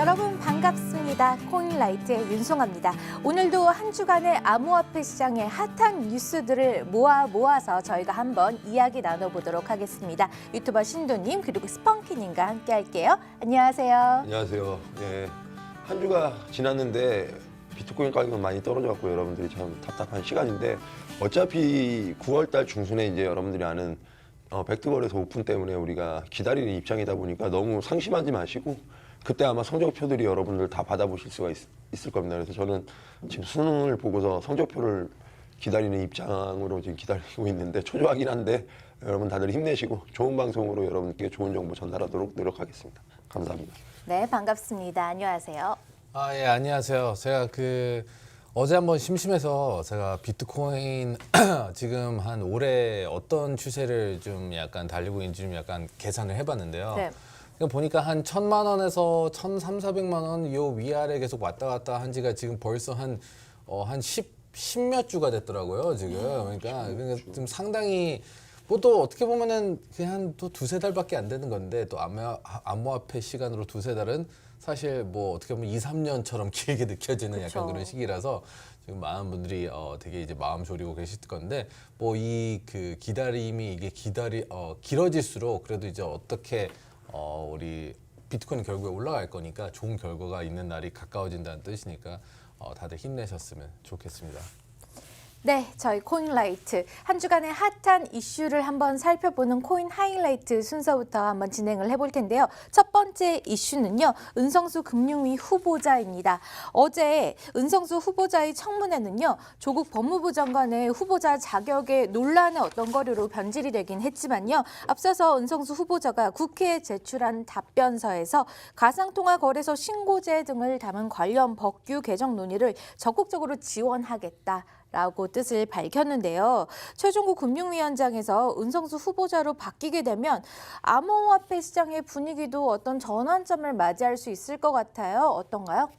여러분 반갑습니다. 코인라이트의 윤송아입니다. 오늘도 한 주간의 암호화폐 시장의 핫한 뉴스들을 모아서 저희가 한번 이야기 나눠보도록 하겠습니다. 유튜버 신도님 그리고 스펑키님과 함께 할게요. 안녕하세요. 안녕하세요. 예, 한 주가 지났는데 비트코인 가격은 많이 떨어졌고 여러분들이 참 답답한 시간인데 어차피 9월 달 중순에 이제 여러분들이 아는 벡터거래소 오픈 때문에 우리가 기다리는 입장이다 보니까 너무 상심하지 마시고 그때 아마 성적표들이 여러분들 다 받아보실 수가 있을 겁니다. 그래서 저는 지금 수능을 보고서 성적표를 기다리는 입장으로 지금 기다리고 있는데 초조하긴 한데 여러분 다들 힘내시고 좋은 방송으로 여러분께 좋은 정보 전달하도록 노력하겠습니다. 감사합니다. 네, 반갑습니다. 안녕하세요. 예, 안녕하세요. 제가 어제 한번 심심해서 제가 비트코인 지금 한 올해 어떤 추세를 좀 약간 달리고 있는지 좀 약간 계산을 해봤는데요. 네. 보니까 한 1,000만 원에서 1,300~1,400만 원 요 위아래 계속 왔다 갔다 한 지가 지금 벌써 한 10몇 주가 됐더라고요, 지금. 그러니까 좀 상당히 뭐 또 어떻게 보면은 그냥 또 두세 달밖에 안 되는 건데 또 암호화폐 시간으로 두세 달은 사실 뭐 어떻게 보면 2, 3년처럼 길게 느껴지는 그쵸. 약간 그런 시기라서 지금 많은 분들이 되게 이제 마음 졸이고 계실 건데 뭐 이 기다림이 이게 길어질수록 그래도 이제 어떻게 우리 비트코인 결국에 올라갈 거니까 좋은 결과가 있는 날이 가까워진다는 뜻이니까 다들 힘내셨으면 좋겠습니다. 네, 저희 코인라이트 한 주간의 핫한 이슈를 한번 살펴보는 코인 하이라이트 순서부터 한번 진행을 해볼 텐데요. 첫 번째 이슈는요, 은성수 금융위 후보자입니다. 어제 은성수 후보자의 청문회는요, 조국 법무부 장관의 후보자 자격의 논란의 어떤 거리로 변질이 되긴 했지만요, 앞서서 은성수 후보자가 국회에 제출한 답변서에서 가상통화거래소 신고제 등을 담은 관련 법규 개정 논의를 적극적으로 지원하겠다. 라고 뜻을 밝혔는데요. 최종구 금융위원장에서 은성수 후보자로 바뀌게 되면 암호화폐 시장의 분위기도 어떤 전환점을 맞이할 수 있을 것 같아요. 어떤가요?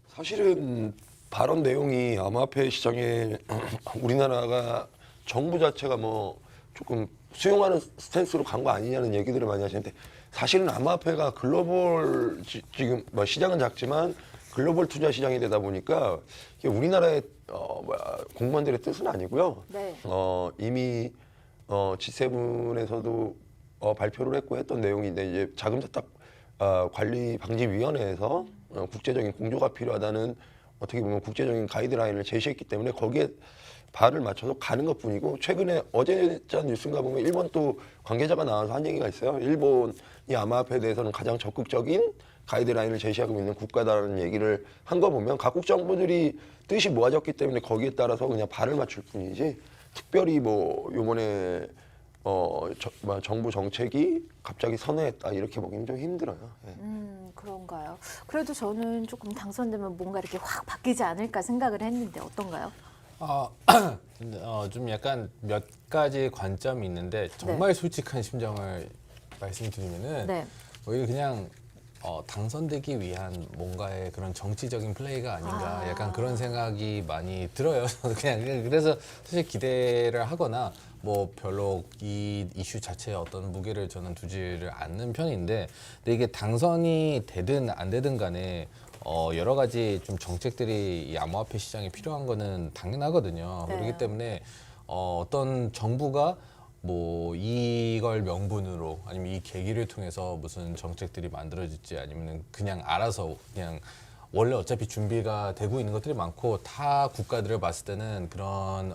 사실은 발언 내용이 암호화폐 시장에 우리나라가 정부 자체가 뭐 조금 수용하는 스탠스로 간 거 아니냐는 얘기들을 많이 하시는데 사실은 암호화폐가 글로벌 지금 뭐 시장은 작지만 글로벌 투자 시장이 되다 보니까 이게 우리나라의 공무원들의 뜻은 아니고요. 네. 이미 G7에서도 발표를 했고 했던 내용인데 이제 자금세탁 관리 방지위원회에서 국제적인 공조가 필요하다는 어떻게 보면 국제적인 가이드라인을 제시했기 때문에 거기에 발을 맞춰서 가는 것뿐이고 최근에 어제 짠 뉴스인가 보면 일본 또 관계자가 나와서 한 얘기가 있어요. 일본이 암호화폐에 대해서는 가장 적극적인 가이드라인을 제시하고 있는 국가다라는 얘기를 한 거 보면 각국 정부들이 뜻이 모아졌기 때문에 거기에 따라서 그냥 발을 맞출 뿐이지 특별히 뭐 요번에 정부 정책이 갑자기 선회했다 이렇게 보기는 좀 힘들어요. 예. 그런가요? 그래도 저는 조금 당선되면 뭔가 이렇게 확 바뀌지 않을까 생각을 했는데 어떤가요? 좀 약간 몇 가지 관점이 있는데 정말 솔직한 심정을 말씀드리면은 네. 오히려 그냥 당선되기 위한 뭔가의 그런 정치적인 플레이가 아닌가 약간 그런 생각이 많이 들어요. 그래서 사실 기대를 하거나 뭐 별로 이 이슈 자체에 어떤 무게를 저는 두지를 않는 편인데 근데 이게 당선이 되든 안 되든 간에 여러 가지 좀 정책들이 이 암호화폐 시장에 필요한 거는 당연하거든요. 네. 그렇기 때문에 어떤 정부가 뭐 이걸 명분으로 아니면 이 계기를 통해서 무슨 정책들이 만들어질지 아니면 그냥 알아서 그냥 원래 어차피 준비가 되고 있는 것들이 많고 타 국가들을 봤을 때는 그런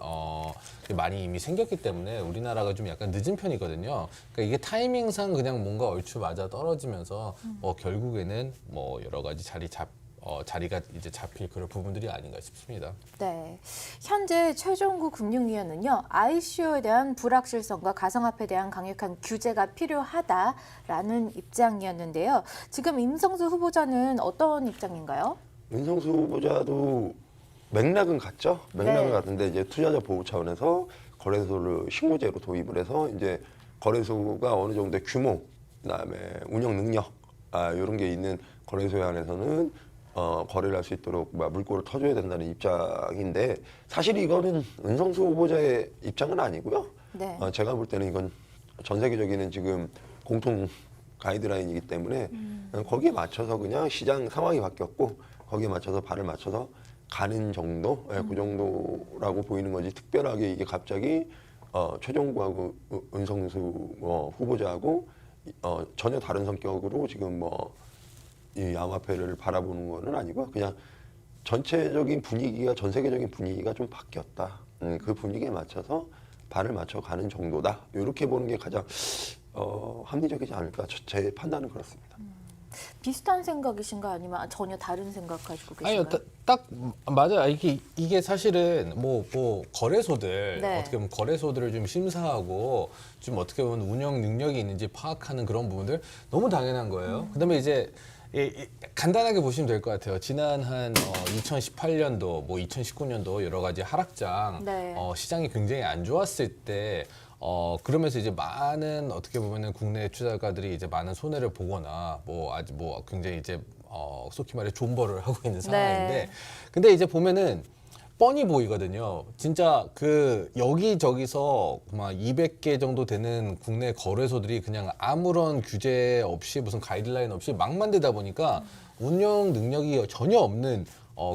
많이 이미 생겼기 때문에 우리나라가 좀 약간 늦은 편이거든요. 그러니까 이게 타이밍상 그냥 뭔가 얼추 맞아 떨어지면서 결국에는 뭐 여러 가지 자리가 이제 잡힐 그런 부분들이 아닌가 싶습니다. 네, 현재 최종구 금융위원은요, ICO에 대한 불확실성과 가상화폐에 대한 강력한 규제가 필요하다라는 입장이었는데요. 지금 임성수 후보자는 어떤 입장인가요? 윤성수 후보자도 맥락은 같죠. 맥락은 네. 같은데 이제 투자자 보호 차원에서 거래소를 신고제로 도입을 해서 이제 거래소가 어느 정도의 규모, 그다음에 운영 능력 이런 게 있는 거래소에 한해서는 거래를 할 수 있도록 물꼬를 터줘야 된다는 입장인데 사실 이거는 은성수 후보자의 입장은 아니고요. 네. 제가 볼 때는 이건 전 세계적인 지금 공통 가이드라인이기 때문에 거기에 맞춰서 그냥 시장 상황이 바뀌었고 거기에 맞춰서 발을 맞춰서 가는 정도, 그 정도라고 보이는 거지. 특별하게 이게 갑자기 최종구하고 은성수 후보자하고 전혀 다른 성격으로 지금 이 암호화폐를 바라보는 거는 아니고 그냥 전체적인 분위기가 전 세계적인 분위기가 좀 바뀌었다. 그 분위기에 맞춰서 발을 맞춰 가는 정도다. 이렇게 보는 게 가장 합리적이지 않을까. 제 판단은 그렇습니다. 비슷한 생각이신가 아니면 전혀 다른 생각 가지고 계신가요? 아니요, 딱 맞아요. 이게 사실은 뭐 거래소들 네. 어떻게 보면 거래소들을 좀 심사하고 좀 어떻게 보면 운영 능력이 있는지 파악하는 그런 부분들 너무 당연한 거예요. 그다음에 이제 간단하게 보시면 될 것 같아요. 지난 한 2018년도, 뭐 2019년도 여러 가지 하락장 네. 시장이 굉장히 안 좋았을 때. 그러면서 이제 많은 어떻게 보면은 국내 투자가들이 이제 많은 손해를 보거나 뭐 아주 뭐 굉장히 이제 속히 말해 존버를 하고 있는 상황인데 근데 이제 보면은 뻔히 보이거든요. 진짜 그 여기저기서 막 200개 정도 되는 국내 거래소들이 그냥 아무런 규제 없이 무슨 가이드라인 없이 막 만들다 보니까 운영 능력이 전혀 없는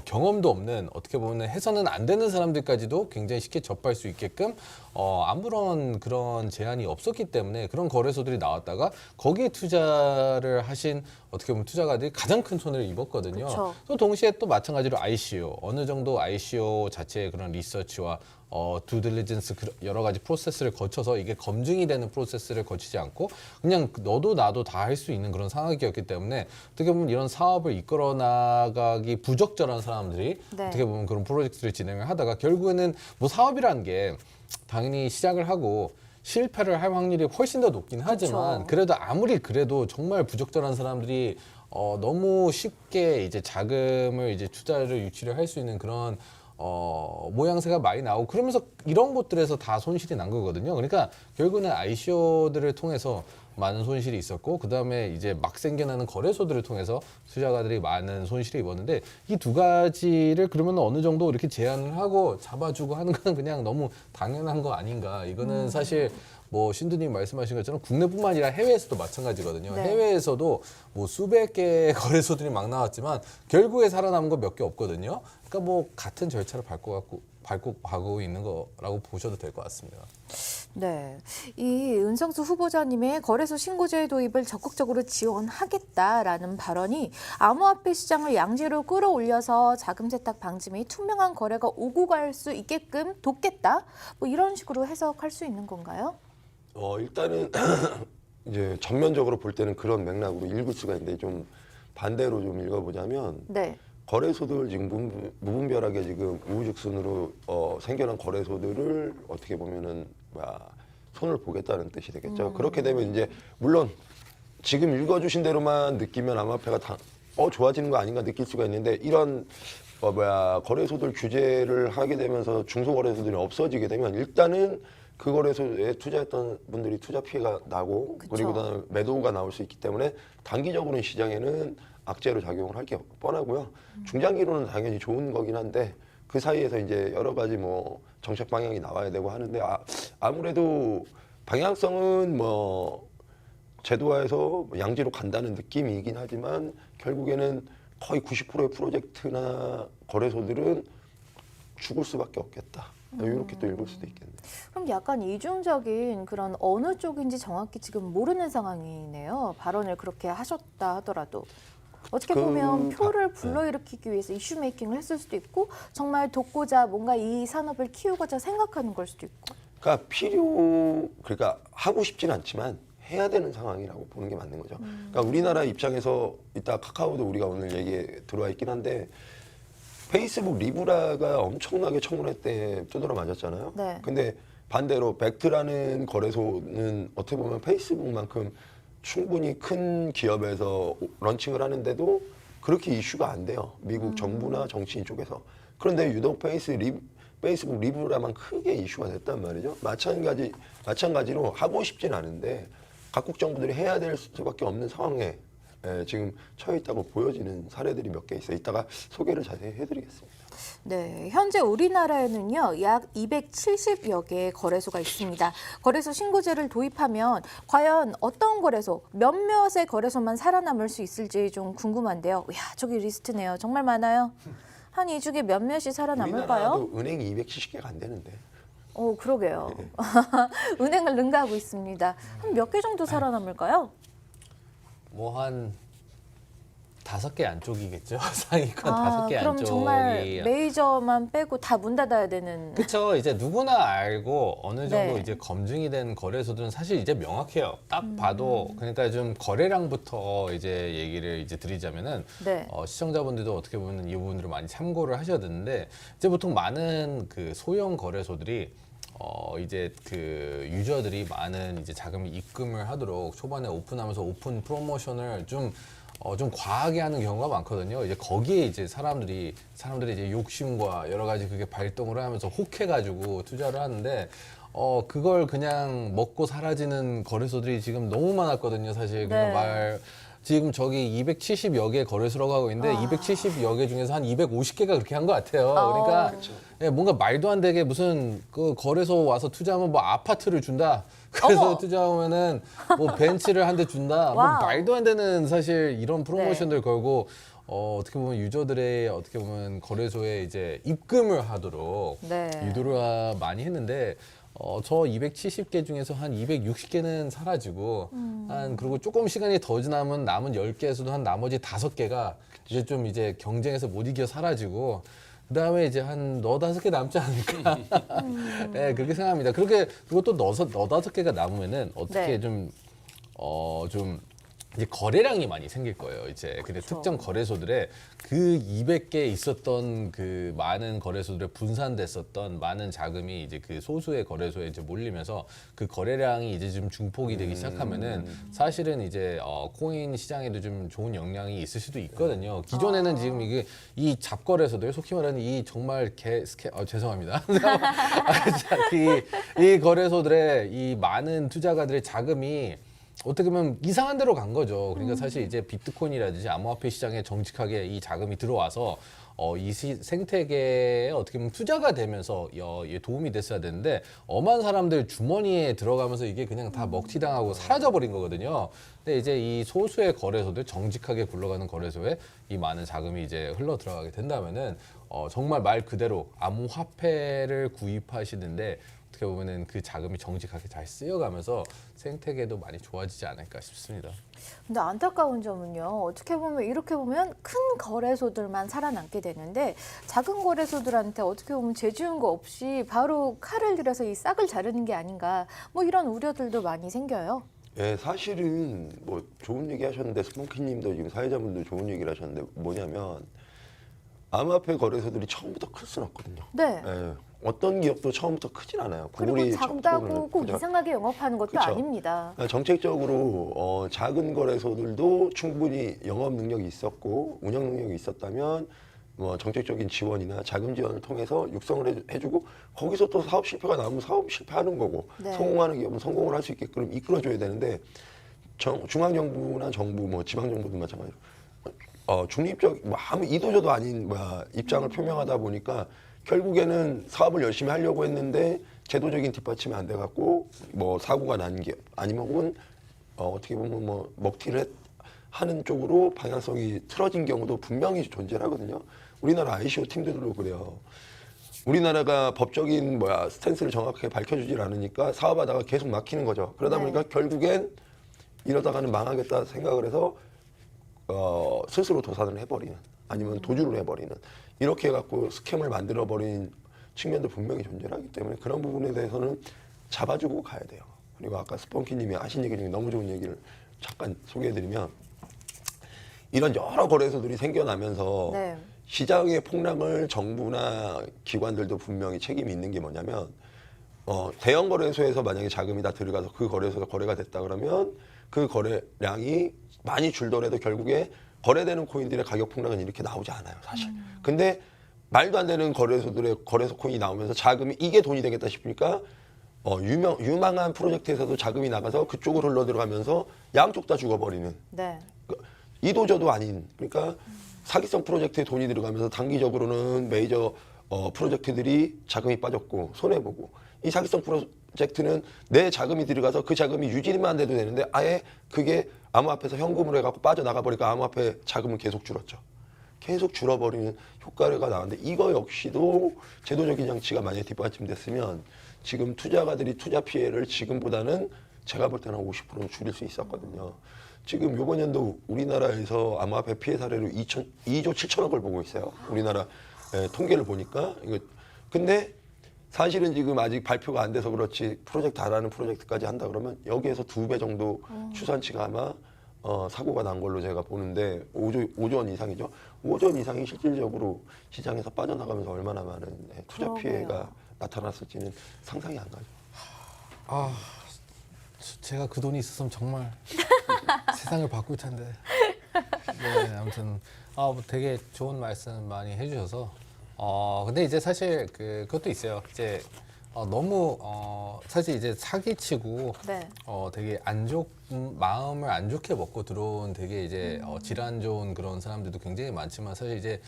경험도 없는 어떻게 보면 해서는 안 되는 사람들까지도 굉장히 쉽게 접할 수 있게끔 아무런 그런 제한이 없었기 때문에 그런 거래소들이 나왔다가 거기에 투자를 하신 어떻게 보면 투자가들이 가장 큰 손해를 입었거든요. 그쵸. 또 동시에 또 마찬가지로 ICO 어느 정도 ICO 자체의 그런 리서치와 두딜리전스 여러 가지 프로세스를 거쳐서 이게 검증이 되는 프로세스를 거치지 않고 그냥 너도 나도 다 할 수 있는 그런 상황이었기 때문에 어떻게 보면 이런 사업을 이끌어 나가기 부적절한 사람들이 네. 어떻게 보면 그런 프로젝트를 진행을 하다가 결국에는 뭐 사업이라는 게 당연히 시작을 하고 실패를 할 확률이 훨씬 더 높긴 하지만 그쵸. 그래도 아무리 그래도 정말 부적절한 사람들이 너무 쉽게 이제 자금을 이제 투자를 유치를 할 수 있는 그런 모양새가 많이 나오고 그러면서 이런 곳들에서 다 손실이 난 거거든요. 그러니까 결국은 ICO들을 통해서 많은 손실이 있었고 그 다음에 이제 막 생겨나는 거래소들을 통해서 투자가들이 많은 손실을 입었는데 이 두 가지를 그러면 어느 정도 이렇게 제한을 하고 잡아주고 하는 건 그냥 너무 당연한 거 아닌가. 이거는 사실 뭐 신두님 말씀하신 것처럼 국내뿐만 아니라 해외에서도 마찬가지거든요. 네. 해외에서도 뭐 수백 개의 거래소들이 막 나왔지만 결국에 살아남은 거 몇 개 없거든요. 그러니까 뭐 같은 절차를 밟고 가고 있는 거라고 보셔도 될 것 같습니다. 네, 이 은성수 후보자님의 거래소 신고제 도입을 적극적으로 지원하겠다라는 발언이 암호화폐 시장을 양지로 끌어올려서 자금 세탁 방지 및 투명한 거래가 오고 갈 수 있게끔 돕겠다. 뭐 이런 식으로 해석할 수 있는 건가요? 일단은 이제 전면적으로 볼 때는 그런 맥락으로 읽을 수가 있는데 좀 반대로 좀 읽어보자면 네, 거래소들 지금 무분별하게 지금 우후죽순으로 생겨난 거래소들을 어떻게 보면은 손을 보겠다는 뜻이 되겠죠. 그렇게 되면 이제 물론 지금 읽어주신 대로만 느끼면 암호화폐가 좋아지는 거 아닌가 느낄 수가 있는데 이런 거래소들 규제를 하게 되면서 중소거래소들이 없어지게 되면 일단은 그 거래소에 투자했던 분들이 투자 피해가 나고 그쵸. 그리고 그다음에 매도가 나올 수 있기 때문에 단기적으로는 시장에는 악재로 작용을 할 게 뻔하고요. 중장기로는 당연히 좋은 거긴 한데 그 사이에서 이제 여러 가지 뭐 정책 방향이 나와야 되고 하는데 아무래도 방향성은 뭐 제도화해서 양지로 간다는 느낌이긴 하지만 결국에는 거의 90%의 프로젝트나 거래소들은 죽을 수밖에 없겠다. 이렇게 또 읽을 수도 있겠네요. 그럼 약간 이중적인 그런 어느 쪽인지 정확히 지금 모르는 상황이네요. 발언을 그렇게 하셨다 하더라도. 어떻게 보면 표를 불러일으키기 위해서 이슈 메이킹을 했을 수도 있고 정말 돕고자 뭔가 이 산업을 키우고자 생각하는 걸 수도 있고. 그러니까 하고 싶진 않지만 해야 되는 상황이라고 보는 게 맞는 거죠. 그러니까 우리나라 입장에서 이따 카카오도 우리가 오늘 얘기에 들어와 있긴 한데 페이스북 리브라가 엄청나게 청문회 때 두드러 맞았잖아요. 네. 근데 반대로 벡트라는 거래소는 어떻게 보면 페이스북만큼 충분히 큰 기업에서 런칭을 하는데도 그렇게 이슈가 안 돼요. 미국 정부나 정치인 쪽에서. 그런데 유독 페이스북 리브라만 크게 이슈가 됐단 말이죠. 마찬가지로 하고 싶진 않은데 각국 정부들이 해야 될 수밖에 없는 상황에 지금 처해 있다고 보여지는 사례들이 몇 개 있어요. 이따가 소개를 자세히 해드리겠습니다. 네, 현재 우리나라에는요, 약 270여 개의 거래소가 있습니다. 거래소 신고제를 도입하면 과연 어떤 거래소, 몇몇의 거래소만 살아남을 수 있을지 좀 궁금한데요. 이야, 저기 리스트네요. 정말 많아요. 한 이 중에 몇몇이 살아남을까요? 우리나라도 은행이 270개가 안 되는데. 그러게요. 은행을 능가하고 있습니다. 한 몇 개 정도 살아남을까요? 뭐 한 5개 안쪽이겠죠. 상위권 5개 그럼 안쪽이. 정말 메이저만 빼고 다 문 닫아야 되는. 그렇죠. 이제 누구나 알고 어느 정도 네. 이제 검증이 된 거래소들은 사실 이제 명확해요. 딱 봐도 그러니까 좀 거래량부터 이제 얘기를 이제 드리자면은 네. 시청자분들도 어떻게 보면 이 부분들을 많이 참고를 하셔야 되는데 이제 보통 많은 그 소형 거래소들이 이제 그 유저들이 많은 이제 자금을 입금을 하도록 초반에 오픈하면서 오픈 프로모션을 좀 과하게 하는 경우가 많거든요. 이제 거기에 이제 사람들이 이제 욕심과 여러 가지 그게 발동을 하면서 혹해가지고 투자를 하는데 그걸 그냥 먹고 사라지는 거래소들이 지금 너무 많았거든요. 사실 그냥 네. 지금 저기 270여 개 거래소라고 하고 있는데 270여 개 중에서 한 250개가 그렇게 한 것 같아요. 그러니까 예, 뭔가 말도 안 되게 무슨 그 거래소 와서 투자하면 뭐 아파트를 준다. 그래서 어머. 투자하면은 뭐 벤츠를 한 대 준다. 뭐 와우. 말도 안 되는 사실 이런 프로모션들 걸고 어떻게 보면 유저들의 어떻게 보면 거래소에 이제 입금을 하도록 네. 유도를 많이 했는데 저 270개 중에서 한 260개는 사라지고 그리고 조금 시간이 더 지나면 남은 10개에서도 한 나머지 5개가 이제 좀 이제 경쟁에서 못 이겨 사라지고 그다음에 이제 한 너다섯 개 남지 않을까. 네, 그렇게 생각합니다. 그리고 또 너다섯 개가 남으면은 어떻게 네. 좀 이제 거래량이 많이 생길 거예요. 이제 근데 특정 거래소들의 그 200개 있었던 그 많은 거래소들에 분산됐었던 많은 자금이 이제 그 소수의 거래소에 이제 몰리면서 그 거래량이 이제 좀 중폭이 되기 시작하면은 사실은 이제 코인 시장에도 좀 좋은 영향이 있을 수도 있거든요. 기존에는 지금 이게 이 잡거래소들 속히 말하는 이 정말 죄송합니다. 이 거래소들의 이 많은 투자가들의 자금이 어떻게 보면 이상한 데로 간 거죠. 그러니까 사실 이제 비트코인이라든지 암호화폐 시장에 정직하게 이 자금이 들어와서 이 생태계에 어떻게 보면 투자가 되면서 도움이 됐어야 되는데 엄한 사람들 주머니에 들어가면서 이게 그냥 다 먹튀당하고 사라져버린 거거든요. 근데 이제 이 소수의 거래소들 정직하게 굴러가는 거래소에 이 많은 자금이 이제 흘러 들어가게 된다면은 정말 말 그대로 암호화폐를 구입하시는데 어떻게 보면은 그 자금이 정직하게 잘 쓰여가면서 생태계도 많이 좋아지지 않을까 싶습니다. 근데 안타까운 점은요. 어떻게 보면 이렇게 보면 큰 거래소들만 살아남게 되는데 작은 거래소들한테 어떻게 보면 죄지은 거 없이 바로 칼을 들여서 이 싹을 자르는 게 아닌가 뭐 이런 우려들도 많이 생겨요. 예, 사실은 뭐 좋은 얘기 하셨는데 스폰키님도 지금 사회자분도 좋은 얘기를 하셨는데 뭐냐면 암호화폐 거래소들이 처음부터 클 수는 없거든요. 네. 예, 어떤 기업도 처음부터 크진 않아요. 그리고 구글이 작다고 꼭 그죠? 이상하게 영업하는 것도 그쵸. 아닙니다. 정책적으로 작은 거래소들도 충분히 영업 능력이 있었고 운영 능력이 있었다면 뭐 정책적인 지원이나 자금 지원을 통해서 육성을 해주고 거기서 또 사업 실패가 나오면 사업 실패하는 거고 네. 성공하는 기업은 성공을 할 수 있게끔 이끌어줘야 되는데 중앙 정부나 정부 뭐 지방 정부도 마찬가지로 중립적 뭐 아무 이도저도 아닌 입장을 표명하다 보니까 결국에는 사업을 열심히 하려고 했는데 제도적인 뒷받침이 안 돼 갖고 뭐 사고가 난 기업 아니면 혹은 어떻게 보면 뭐 먹튀를 하는 쪽으로 방향성이 틀어진 경우도 분명히 존재하거든요. 우리나라 ICO 팀들도 그래요. 우리나라가 법적인 스탠스를 정확하게 밝혀주질 않으니까 사업하다가 계속 막히는 거죠. 그러다 네. 보니까 결국엔 이러다가는 망하겠다 생각을 해서 스스로 도산을 해버리는 아니면 도주를 해버리는 이렇게 해갖고 스캠을 만들어버린 측면도 분명히 존재하기 때문에 그런 부분에 대해서는 잡아주고 가야 돼요. 그리고 아까 스pon키님이 하신 얘기 중에 너무 좋은 얘기를 잠깐 소개해드리면 이런 여러 거래소들이 생겨나면서 네. 시장의 폭락을 정부나 기관들도 분명히 책임이 있는 게 뭐냐면 대형 거래소에서 만약에 자금이 다 들어가서 그 거래소가 거래가 됐다 그러면 그 거래량이 많이 줄더라도 결국에 거래되는 코인들의 가격 폭락은 이렇게 나오지 않아요, 사실. 근데 말도 안 되는 거래소들의 거래소 코인이 나오면서 자금이 이게 돈이 되겠다 싶으니까 유망한 프로젝트에서도 자금이 나가서 그쪽으로 흘러 들어가면서 양쪽 다 죽어버리는. 네. 이도저도 아닌 그러니까 사기성 프로젝트에 돈이 들어가면서 단기적으로는 메이저 프로젝트들이 자금이 빠졌고 손해보고 이 사기성 프로젝트는 내 자금이 들어가서 그 자금이 유지만 돼도 되는데 아예 그게 암호화폐에서 현금으로 해갖고 빠져나가 버리니까 암호화폐 자금은 계속 줄었죠. 계속 줄어버리는 효과가 나왔는데 이거 역시도 제도적인 장치가 만약에 뒷받침됐으면 지금 투자가들이 투자 피해를 지금보다는 제가 볼 때는 50%는 줄일 수 있었거든요. 지금 요번 연도 우리나라에서 암호화폐 피해 사례로 2조 7천억을 보고 있어요. 우리나라 통계를 보니까 이거 근데 사실은 지금 아직 발표가 안 돼서 그렇지 프로젝트 하라는 프로젝트까지 한다 그러면 여기에서 2배 정도 추산치가 아마 사고가 난 걸로 제가 보는데 5조 원 이상이죠. 5조 원 이상이 실질적으로 시장에서 빠져나가면서 얼마나 많은 투자 그러게요. 피해가 나타났을지는 상상이 안 가죠. 아, 제가 그 돈이 있었으면 정말 세상을 바꿀 텐데. 네, 아무튼 뭐 되게 좋은 말씀 많이 해주셔서. 근데 이제 사실 그것도 있어요. 이제 너무 사실 이제 사기치고 네. 되게 마음을 안 좋게 먹고 들어온 되게 이제 질환 좋은 그런 사람들도 굉장히 많지만 사실 이제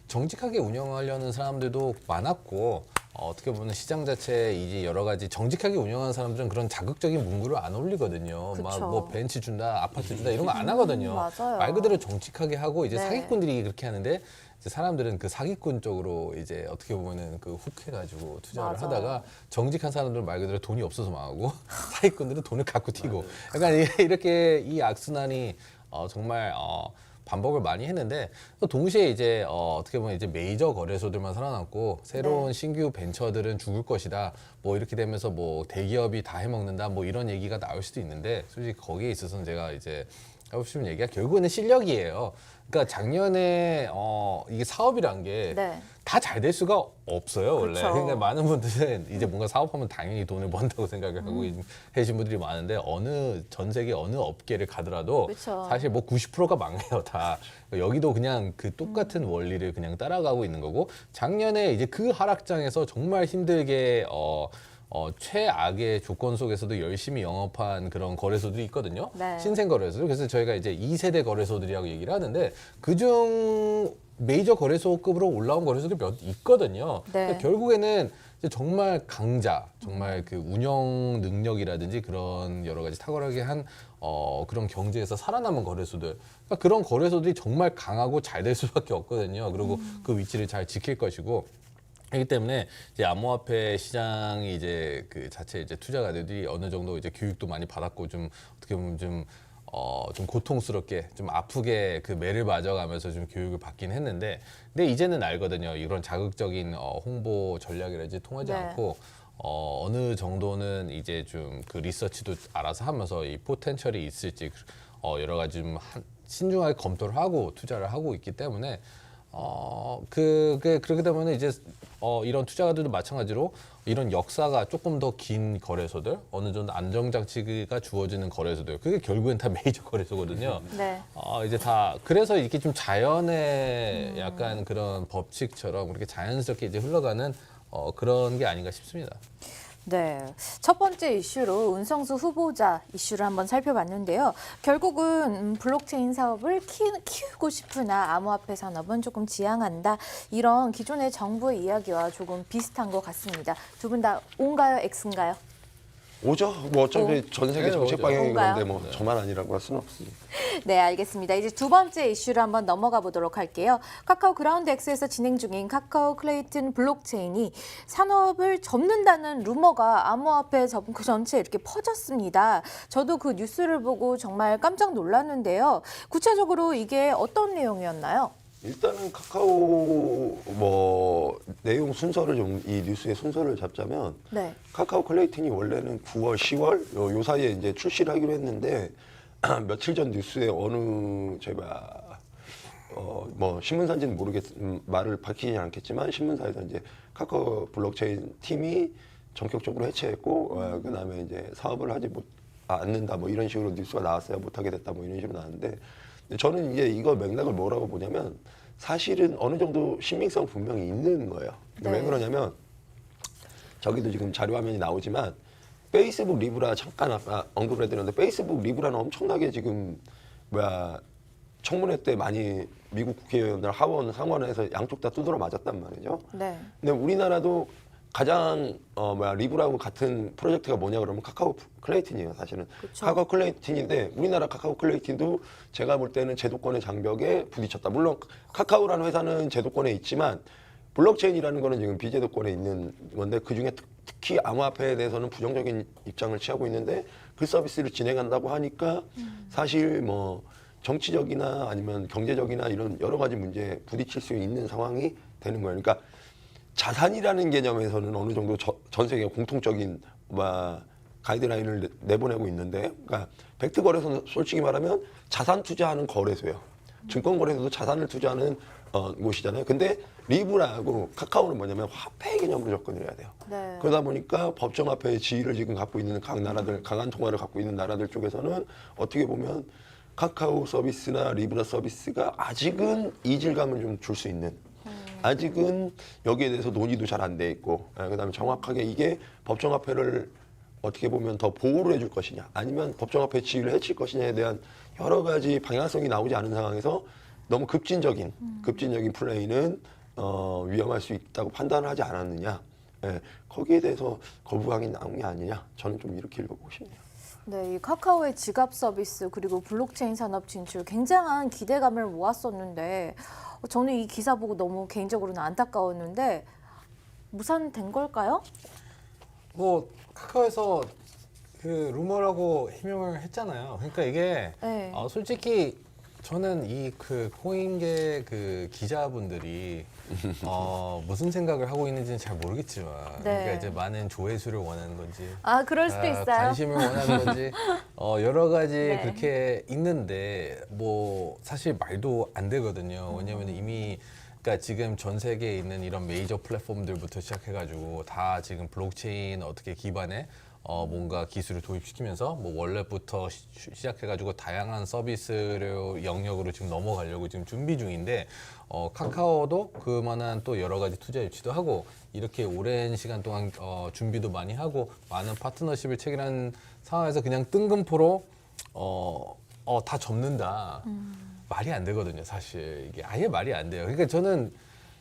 정직하게 운영하려는 사람들도 많았고 어떻게 보면 시장 자체에 이제 여러 가지 정직하게 운영하는 사람들은 그런 자극적인 문구를 안 올리거든요. 막 그쵸. 뭐 벤치 준다, 아파트 준다 이런 거 안 하거든요. 맞아요. 말 그대로 정직하게 하고 이제 네. 사기꾼들이 그렇게 하는데 이제 사람들은 그 사기꾼 쪽으로 이제 어떻게 보면은 그 훅해가지고 투자를 맞아요. 하다가 정직한 사람들은 말 그대로 돈이 없어서 망하고 사기꾼들은 돈을 갖고 튀고 약간 이렇게 이 악순환이 정말 반복을 많이 했는데 또 동시에 이제 어떻게 보면 이제 메이저 거래소들만 살아남고 새로운 네. 신규 벤처들은 죽을 것이다. 뭐 이렇게 되면서 뭐 대기업이 다 해먹는다. 뭐 이런 얘기가 나올 수도 있는데 솔직히 거기에 있어서는 제가 이제 하고 싶은 얘기가 결국에는 실력이에요. 그러니까 작년에 이게 사업이란 게 네. 다 잘 될 수가 없어요 원래. 그쵸. 그러니까 많은 분들은 이제 뭔가 사업하면 당연히 돈을 번다고 생각을 하고 계신 분들이 많은데 전 세계 어느 업계를 가더라도 그쵸. 사실 뭐 90%가 망해요 다. 여기도 그냥 그 똑같은 원리를 그냥 따라가고 있는 거고 작년에 이제 그 하락장에서 정말 힘들게 최악의 조건 속에서도 열심히 영업한 그런 거래소들이 있거든요. 네. 신생 거래소들. 그래서 저희가 이제 2세대 거래소들이라고 얘기를 하는데 그중 메이저 거래소급으로 올라온 거래소들이 몇 있거든요. 네. 그러니까 결국에는 이제 정말 강자, 정말 그 운영 능력이라든지 그런 여러 가지 탁월하게 한 그런 경제에서 살아남은 거래소들. 그러니까 그런 거래소들이 정말 강하고 잘 될 수밖에 없거든요. 그리고 그 위치를 잘 지킬 것이고. 그렇기 때문에 이제 암호화폐 시장이 이제 그 자체 이제 투자가들이 어느 정도 이제 교육도 많이 받았고 좀 어떻게 보면 좀 고통스럽게 좀 아프게 그 매를 맞아가면서 좀 교육을 받긴 했는데 근데 이제는 알거든요. 이런 자극적인 홍보 전략이라든지 통하지 네. 않고 어느 정도는 이제 좀 그 리서치도 알아서 하면서 이 포텐셜이 있을지 여러 가지 좀 신중하게 검토를 하고 투자를 하고 있기 때문에 그렇게 되면 이제 이런 투자가들도 마찬가지로 이런 역사가 조금 더 긴 거래소들, 어느 정도 안정장치가 주어지는 거래소들, 그게 결국엔 다 메이저 거래소거든요. 네. 이제 다 그래서 이렇게 좀 자연의 약간 그런 법칙처럼 그렇게 자연스럽게 이제 흘러가는 그런 게 아닌가 싶습니다. 네, 첫 번째 이슈로 은성수 후보자 이슈를 한번 살펴봤는데요. 결국은 블록체인 사업을 키우고 싶으나 암호화폐 산업은 조금 지향한다. 이런 기존의 정부의 이야기와 조금 비슷한 것 같습니다. 두 분 다 O인가요, X인가요? 오죠. 뭐 어차피 전 세계 네, 정책 오죠. 방향이 뭔가요? 그런데 뭐 저만 아니라고 할 수는 없으니까. 네, 알겠습니다. 이제 두 번째 이슈로 한번 넘어가 보도록 할게요. 카카오 그라운드 X에서 진행 중인 카카오 클레이튼 블록체인이 산업을 접는다는 루머가 암호화폐 그 전체에 이렇게 퍼졌습니다. 저도 그 뉴스를 보고 정말 깜짝 놀랐는데요. 구체적으로 이게 어떤 내용이었나요? 일단은 카카오 뭐 내용 순서를 좀 이 뉴스의 순서를 잡자면 네. 카카오 클레이튼이 원래는 9월, 10월 요 사이에 이제 출시를 하기로 했는데 며칠 전 뉴스에 어느 제가 뭐 신문사인지는 말을 밝히지 않겠지만 신문사에서 이제 카카오 블록체인 팀이 전격적으로 해체했고 그다음에 이제 사업을 하지 않는다 뭐 이런 식으로 뉴스가 나왔어요. 못하게 됐다 뭐 이런 식으로 나왔는데 저는 이제 이거 맥락을 뭐라고 보냐면 사실은 어느 정도 신빙성 분명히 있는 거예요. 네. 왜 그러냐면 저기도 지금 자료 화면이 나오지만 페이스북 리브라 잠깐 아까 언급을 해드렸는데 페이스북 리브라는 엄청나게 지금 청문회 때 많이 미국 국회의원들 하원 상원에서 양쪽 다 두드러 맞았단 말이죠. 네. 근데 우리나라도 가장 리브라고 같은 프로젝트가 뭐냐 그러면 카카오 클레이튼이에요. 사실은 그쵸. 카카오 클레이튼인데 우리나라 카카오 클레이튼도 제가 볼 때는 제도권의 장벽에 부딪혔다. 물론 카카오라는 회사는 제도권에 있지만 블록체인이라는 거는 지금 비제도권에 있는 건데 그중에 특히 암호화폐에 대해서는 부정적인 입장을 취하고 있는데 그 서비스를 진행한다고 하니까 사실 뭐 정치적이나 아니면 경제적이나 이런 여러 가지 문제에 부딪힐 수 있는 상황이 되는 거예요. 그러니까 자산이라는 개념에서는 어느 정도 전 세계 공통적인 가이드라인을 내보내고 있는데, 그러니까 팩트 거래소는 솔직히 말하면 자산 투자하는 거래소예요. 증권 거래소도 자산을 투자하는 곳이잖아요. 근데 리브라하고 카카오는 뭐냐면 화폐 개념으로 접근을 해야 돼요. 네. 그러다 보니까 법정 화폐의 지위를 지금 갖고 있는 각 나라들, 강한 통화를 갖고 있는 나라들 쪽에서는 어떻게 보면 카카오 서비스나 리브라 서비스가 아직은 이질감을 좀 줄 수 있는, 아직은 여기에 대해서 논의도 잘 안 돼 있고, 그다음에 정확하게 이게 법정화폐를 어떻게 보면 더 보호를 해줄 것이냐, 아니면 법정화폐 지위를 해칠 것이냐에 대한 여러 가지 방향성이 나오지 않은 상황에서 너무 급진적인 플레이는 위험할 수 있다고 판단을 하지 않았느냐, 거기에 대해서 거부감이 나온 게 아니냐, 저는 좀 이렇게 읽어보고 싶네요. 네, 이 카카오의 지갑 서비스 그리고 블록체인 산업 진출 굉장한 기대감을 모았었는데 저는 이 기사 보고 너무 개인적으로는 안타까웠는데 무산된 걸까요? 뭐 카카오에서 그 루머라고 해명을 했잖아요. 그러니까 이게 네. 솔직히 저는 이 그 코인계 그 기자분들이 무슨 생각을 하고 있는지는 잘 모르겠지만, 네. 그러니까 이제 많은 조회수를 원하는 건지, 아, 그럴 수도 있어요. 관심을 원하는 건지, 여러 가지 네. 그렇게 있는데 뭐 사실 말도 안 되거든요. 왜냐하면 이미 그러니까 지금 전 세계에 있는 이런 메이저 플랫폼들부터 시작해가지고 다 지금 블록체인 어떻게 기반에 뭔가 기술을 도입시키면서 뭐 원래부터 시작해가지고 다양한 서비스를 영역으로 지금 넘어가려고 지금 준비 중인데 카카오도 그만한 또 여러 가지 투자 유치도 하고 이렇게 오랜 시간 동안 준비도 많이 하고 많은 파트너십을 체결한 상황에서 그냥 뜬금포로 다 접는다. 말이 안 되거든요, 사실. 이게 아예 말이 안 돼요. 그러니까 저는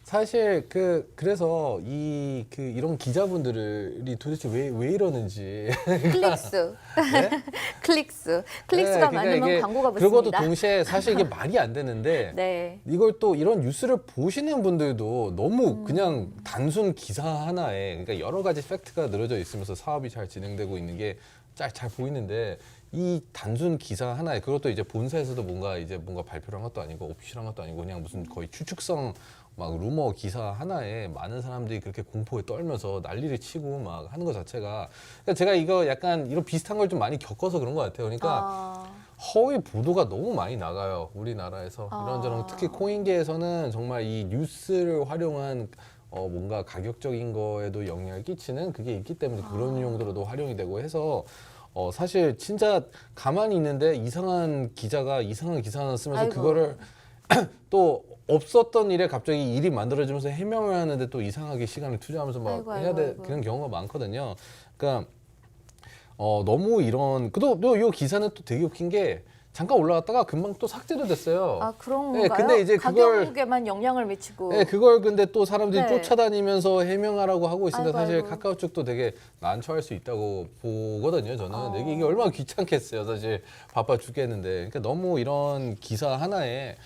사실 그래서 이런 기자분들이 도대체 왜 이러는지. 클릭수. 네? 클릭수가 그러니까 많으면 이게 광고가 그것도 붙습니다. 동시에 사실 이게 말이 안 되는데 네. 이걸 또 이런 뉴스를 보시는 분들도 너무 그냥 단순 기사 하나에, 그러니까 여러 가지 팩트가 늘어져 있으면서 사업이 잘 진행되고 있는 게 잘 보이는데 이 단순 기사 하나에, 그것도 이제 본사에서도 뭔가 발표를 한 것도 아니고 오피셜한 것도 아니고 그냥 무슨 거의 추측성 막 루머 기사 하나에 많은 사람들이 그렇게 공포에 떨면서 난리를 치고 막 하는 것 자체가, 그러니까 제가 이거 약간 이런 비슷한 걸 좀 많이 겪어서 그런 것 같아요. 그러니까 허위 보도가 너무 많이 나가요, 우리나라에서. 이런저런 특히 코인계에서는 정말 이 뉴스를 활용한 뭔가 가격적인 거에도 영향을 끼치는 그게 있기 때문에 그런 용도로도 활용이 되고 해서 사실 진짜 가만히 있는데 이상한 기자가 이상한 기사 하나 쓰면서 아이고. 그거를 또 없었던 일에 갑자기 일이 만들어지면서 해명을 하는데 또 이상하게 시간을 투자하면서 막 아이고, 해야 돼, 아이고. 그런 경우가 많거든요. 그러니까 너무 이런, 또 이 기사는 또 되게 웃긴 게 잠깐 올라갔다가 금방 또 삭제도 됐어요. 아, 그런 네, 건가요? 근데 이제 그걸 가격에만 영향을 미치고. 네, 그걸 근데 또 사람들이 네. 쫓아다니면서 해명하라고 하고 있으니까 아이고, 사실 아이고. 카카오 쪽도 되게 난처할 수 있다고 보거든요, 저는. 이게 얼마나 귀찮겠어요, 사실. 바빠 죽겠는데. 그러니까 너무 이런 기사 하나에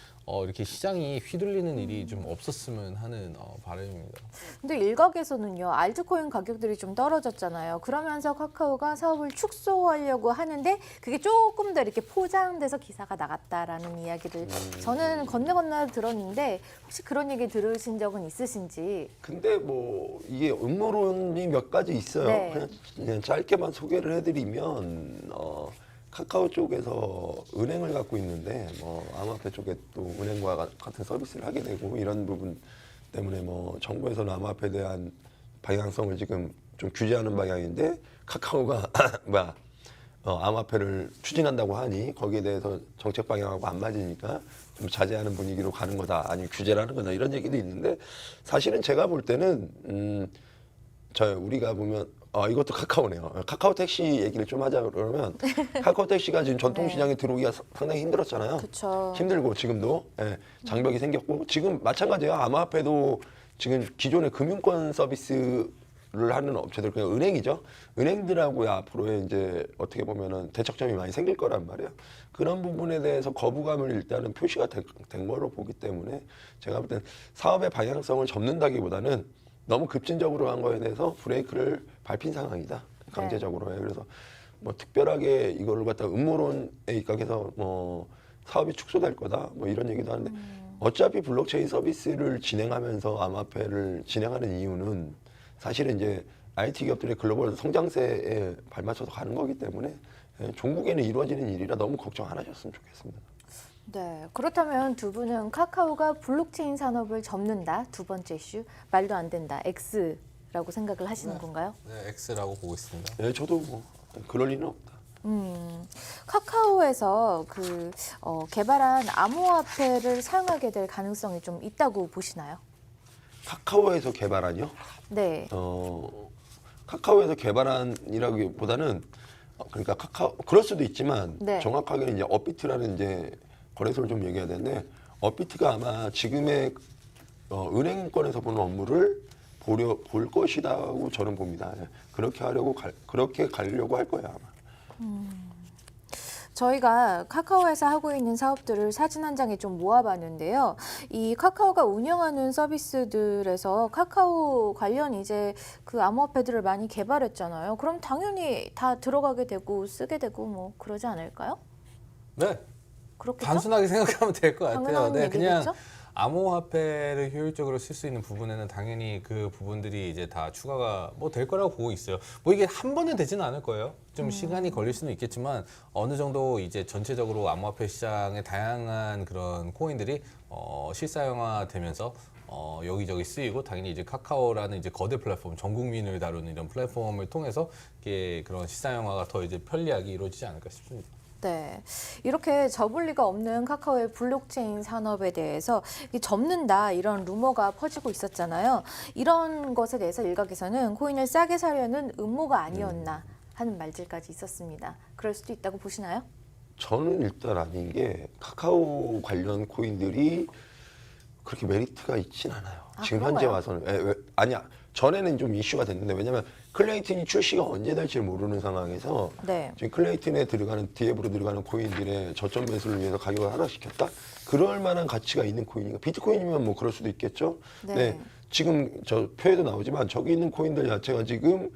이렇게 시장이 휘둘리는 일이 좀 없었으면 하는 바람입니다. 근데 일각에서는요, 알트코인 가격들이 좀 떨어졌잖아요. 그러면서 카카오가 사업을 축소하려고 하는데 그게 조금 더 이렇게 포장돼서 기사가 나갔다라는 이야기를 저는 건너 들었는데 혹시 그런 얘기 들으신 적은 있으신지? 근데 뭐 이게 음모론이 몇 가지 있어요. 네. 그냥 짧게만 소개를 해드리면 카카오 쪽에서 은행을 갖고 있는데 뭐 암호화폐 쪽에 또 은행과 같은 서비스를 하게 되고 이런 부분 때문에 뭐 정부에서는 암호화폐에 대한 방향성을 지금 좀 규제하는 방향인데 카카오가 암호화폐를 추진한다고 하니 거기에 대해서 정책 방향하고 안 맞으니까 좀 자제하는 분위기로 가는 거다, 아니면 규제를 하는 거다, 이런 얘기도 있는데 사실은 제가 볼 때는 우리가 보면 이것도 카카오네요. 카카오 택시 얘기를 좀 하자 그러면 카카오 택시가 지금 전통 시장에 들어오기가 상당히 힘들었잖아요. 그쵸. 힘들고 지금도 장벽이 생겼고 지금 마찬가지예요. 암호화폐도 지금 기존의 금융권 서비스를 하는 업체들 그냥 은행이죠. 은행들하고 앞으로의 이제 어떻게 보면은 대척점이 많이 생길 거란 말이에요. 그런 부분에 대해서 거부감을 일단은 표시가 된 거로 보기 때문에 제가 볼 땐 사업의 방향성을 접는다기보다는 너무 급진적으로 한 거에 대해서 브레이크를 밟힌 상황이다. 강제적으로. 그래서 뭐 특별하게 이거를 갖다 음모론에 입각해서 뭐 사업이 축소될 거다. 뭐 이런 얘기도 하는데 어차피 블록체인 서비스를 진행하면서 암호화폐를 진행하는 이유는 사실은 이제 IT 기업들의 글로벌 성장세에 발맞춰서 가는 거기 때문에 종국에는 이루어지는 일이라 너무 걱정 안 하셨으면 좋겠습니다. 네, 그렇다면 두 분은 카카오가 블록체인 산업을 접는다, 두 번째 이슈, 말도 안 된다, X라고 생각을 하시는 건가요? 네, X라고 보고 있습니다. 네, 저도 뭐 그럴 리는 없다. 카카오에서 개발한 암호화폐를 사용하게 될 가능성이 좀 있다고 보시나요? 카카오에서 개발한요? 네. 카카오에서 개발한이라기보다는 그러니까 그럴 수도 있지만 네. 정확하게는 이제 업비트라는 이제 거래소를 좀 얘기해야 되는데 업비트가 아마 지금의 은행권에서 보는 업무를 볼 것이다고 저는 봅니다. 그렇게 그렇게 가려고 할 거예요 아마. 저희가 카카오에서 하고 있는 사업들을 사진 한 장에 좀 모아봤는데요. 이 카카오가 운영하는 서비스들에서 카카오 관련 이제 그 암호화폐들을 많이 개발했잖아요. 그럼 당연히 다 들어가게 되고 쓰게 되고 뭐 그러지 않을까요? 네, 그렇겠죠? 단순하게 생각하면 될 것 같아요. 당연한 네, 그냥 얘기겠죠? 암호화폐를 효율적으로 쓸 수 있는 부분에는 당연히 그 부분들이 이제 다 추가가 뭐 될 거라고 보고 있어요. 뭐 이게 한 번에 되지는 않을 거예요. 좀 시간이 걸릴 수는 있겠지만 어느 정도 이제 전체적으로 암호화폐 시장의 다양한 그런 코인들이 실사용화되면서 여기저기 쓰이고 당연히 이제 카카오라는 이제 거대 플랫폼, 전 국민을 다루는 이런 플랫폼을 통해서 이게 그런 실사용화가 더 이제 편리하게 이루어지지 않을까 싶습니다. 네, 이렇게 접을 리가 없는 카카오의 블록체인 산업에 대해서 접는다 이런 루머가 퍼지고 있었잖아요. 이런 것에 대해서 일각에서는 코인을 싸게 사려는 음모가 아니었나 하는 말들까지 있었습니다. 그럴 수도 있다고 보시나요? 저는 일단 아닌 게 카카오 관련 코인들이 그렇게 메리트가 있진 않아요. 지금 현재 그런가요? 와서는 아니야. 전에는 좀 이슈가 됐는데 왜냐면 클레이튼이 출시가 언제 될지 모르는 상황에서 네. 지금 클레이튼에 들어가는 디앱으로 들어가는 코인들의 저점 매수를 위해서 가격을 하락시켰다. 그럴 만한 가치가 있는 코인이니까 비트코인이면 뭐 그럴 수도 있겠죠. 네. 지금 저 표에도 나오지만 저기 있는 코인들 자체가 지금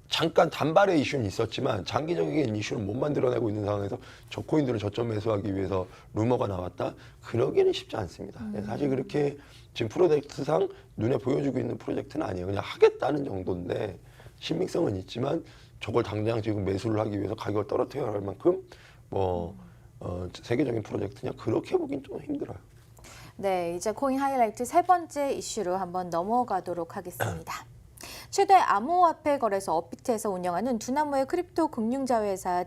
잠깐 단발의 이슈는 있었지만 장기적인 이슈는 못 만들어내고 있는 상황에서 저 코인들을 저점 매수하기 위해서 루머가 나왔다? 그러기는 쉽지 않습니다. 사실 그렇게 지금 프로젝트상 눈에 보여주고 있는 프로젝트는 아니에요. 그냥 하겠다는 정도인데 신빙성은 있지만 저걸 당장 지금 매수를 하기 위해서 가격을 떨어뜨려야 할 만큼 세계적인 프로젝트냐 그렇게 보긴 좀 힘들어요. 네, 이제 코인 하이라이트 세 번째 이슈로 한번 넘어가도록 하겠습니다. 최대 암호화폐 거래소 업비트에서 운영하는 두나무의 크립토 금융자회사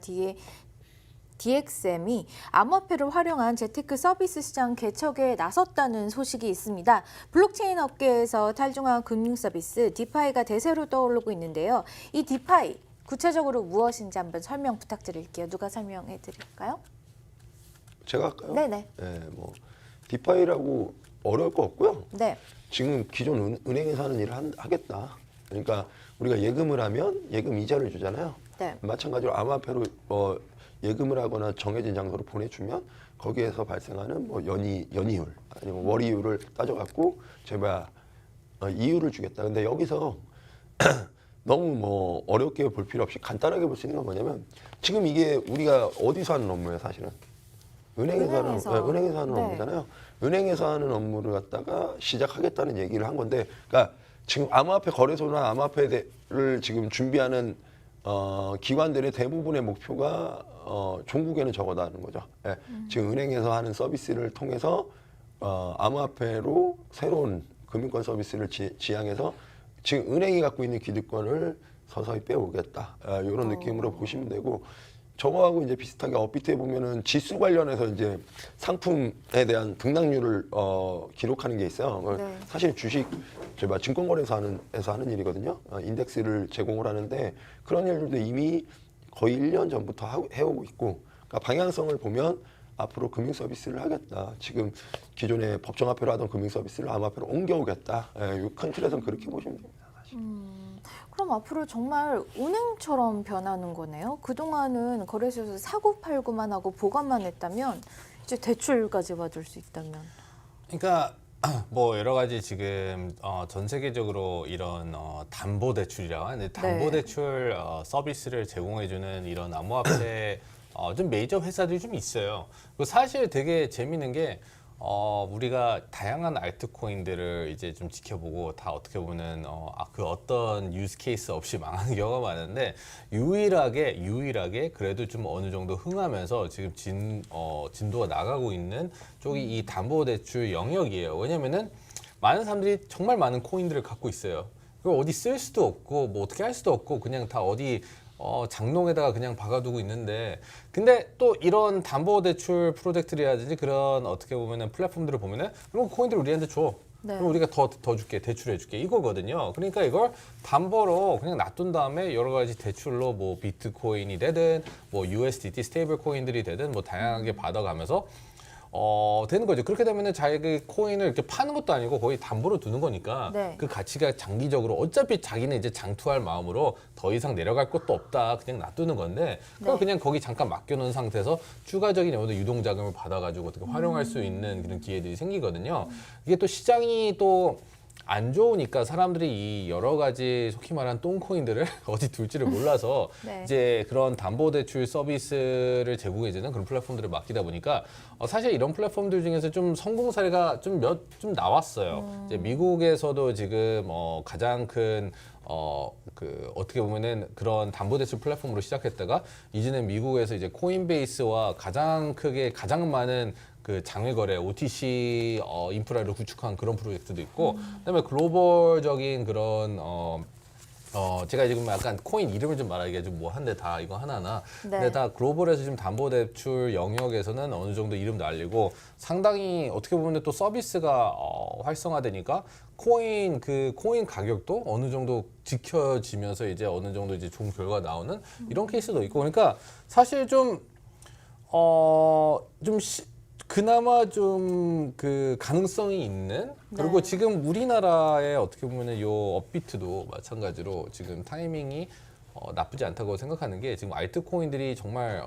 DXM이 암호화폐를 활용한 재테크 서비스 시장 개척에 나섰다는 소식이 있습니다. 블록체인 업계에서 탈중앙 금융 서비스 디파이가 대세로 떠오르고 있는데요. 이 디파이 구체적으로 무엇인지 한번 설명 부탁드릴게요. 누가 설명해 드릴까요? 제가 할까요? 네네. 네, 뭐 디파이라고 어려울 거 없고요. 네. 지금 기존 은행에서 하는 일을 하겠다. 그러니까 우리가 예금을 하면 예금 이자를 주잖아요. 네. 마찬가지로 암호화폐로 예금을 하거나 정해진 장소로 보내주면 거기에서 발생하는 뭐 연이율 아니면 월이율을 따져갖고 제가 이율을 주겠다. 근데 여기서 너무 뭐 어렵게 볼 필요 없이 간단하게 볼 수 있는 건 뭐냐면 지금 이게 우리가 어디서 하는 업무예요, 사실은. 은행에서 하는 네. 업무잖아요. 은행에서 하는 업무를 갖다가 시작하겠다는 얘기를 한 건데, 그러니까 지금 암호화폐 거래소나 암호화폐를 지금 준비하는 기관들의 대부분의 목표가 종국에는 적어다는 거죠. 예. 지금 은행에서 하는 서비스를 통해서 암호화폐로 새로운 금융권 서비스를 지향해서 지금 은행이 갖고 있는 기득권을 서서히 빼오겠다. 이런 느낌으로 보시면 되고, 저거하고 이제 비슷하게 업비트에 보면은 지수 관련해서 이제 상품에 대한 등락률을 기록하는 게 있어요. 네. 사실 주식 저희가 증권거래소 하는 일이거든요. 인덱스를 제공을 하는데 그런 일들도 이미 거의 1년 전부터 해오고 있고, 그러니까 방향성을 보면 앞으로 금융 서비스를 하겠다. 지금 기존에 법정화폐로 하던 금융 서비스를 암호화폐로 옮겨오겠다. 이 큰 틀에서는 그렇게 보시면 됩니다. 사실. 그럼 앞으로 정말 은행처럼 변하는 거네요. 그동안은 거래소에서 사고 팔고만 하고 보관만 했다면 이제 대출까지 받을 수 있다면. 그러니까 뭐 여러 가지 지금 전 세계적으로 이런 담보 대출이라고 하는데 담보 네. 대출 서비스를 제공해주는 이런 암호화폐 좀 메이저 회사들이 좀 있어요. 그리고 사실 되게 재밌는 게 우리가 다양한 알트코인들을 이제 좀 지켜보고 다 어떻게 보면은 그 어떤 유스 케이스 없이 망하는 경우가 많은데 유일하게 그래도 좀 어느 정도 흥하면서 지금 진도가 나가고 있는 쪽이 이 담보대출 영역이에요. 왜냐면은 많은 사람들이 정말 많은 코인들을 갖고 있어요. 그걸 어디 쓸 수도 없고 뭐 어떻게 할 수도 없고 그냥 다 어디 장롱에다가 그냥 박아두고 있는데, 근데 또 이런 담보대출 프로젝트라든지 그런 어떻게 보면은 플랫폼들을 보면은 그럼 코인들 우리한테 줘. 네. 그럼 우리가 더 줄게, 대출해 줄게 이거거든요. 그러니까 이걸 담보로 그냥 놔둔 다음에 여러 가지 대출로 뭐 비트코인이 되든 뭐 USDT 스테이블 코인들이 되든 뭐 다양하게 받아가면서 되는 거죠. 그렇게 되면은 자기 코인을 이렇게 파는 것도 아니고 거의 담보로 두는 거니까 네. 그 가치가 장기적으로 어차피 자기는 이제 장투할 마음으로 더 이상 내려갈 것도 없다 그냥 놔두는 건데 그럼 네. 그냥 거기 잠깐 맡겨놓은 상태에서 추가적인 유동자금을 받아가지고 어떻게 활용할 수 있는 그런 기회들이 생기거든요. 이게 또 시장이 또 안 좋으니까 사람들이 이 여러 가지 속히 말하는 똥코인들을 어디 둘지를 몰라서 네. 이제 그런 담보대출 서비스를 제공해주는 그런 플랫폼들을 맡기다 보니까 사실 이런 플랫폼들 중에서 좀 성공 사례가 좀 나왔어요. 이제 미국에서도 지금 가장 큰 어떻게 보면은 그런 담보대출 플랫폼으로 시작했다가 이제는 미국에서 이제 코인베이스와 가장 많은 그 장외거래 OTC 인프라를 구축한 그런 프로젝트도 있고, 그다음에 글로벌적인 그런 제가 지금 약간 코인 이름을 좀 말하기가 좀 뭐한데 다 이거 하나하나. 네. 근데 다 글로벌에서 지금 담보대출 영역에서는 어느 정도 이름도 알리고 상당히 어떻게 보면 또 서비스가 활성화되니까 코인 가격도 어느 정도 지켜지면서 이제 어느 정도 이제 좋은 결과가 나오는 이런 케이스도 있고, 그러니까 사실 그나마 좀 그 가능성이 있는, 그리고 네. 지금 우리나라의 어떻게 보면은 요 업비트도 마찬가지로 지금 타이밍이 나쁘지 않다고 생각하는 게 지금 알트코인들이 정말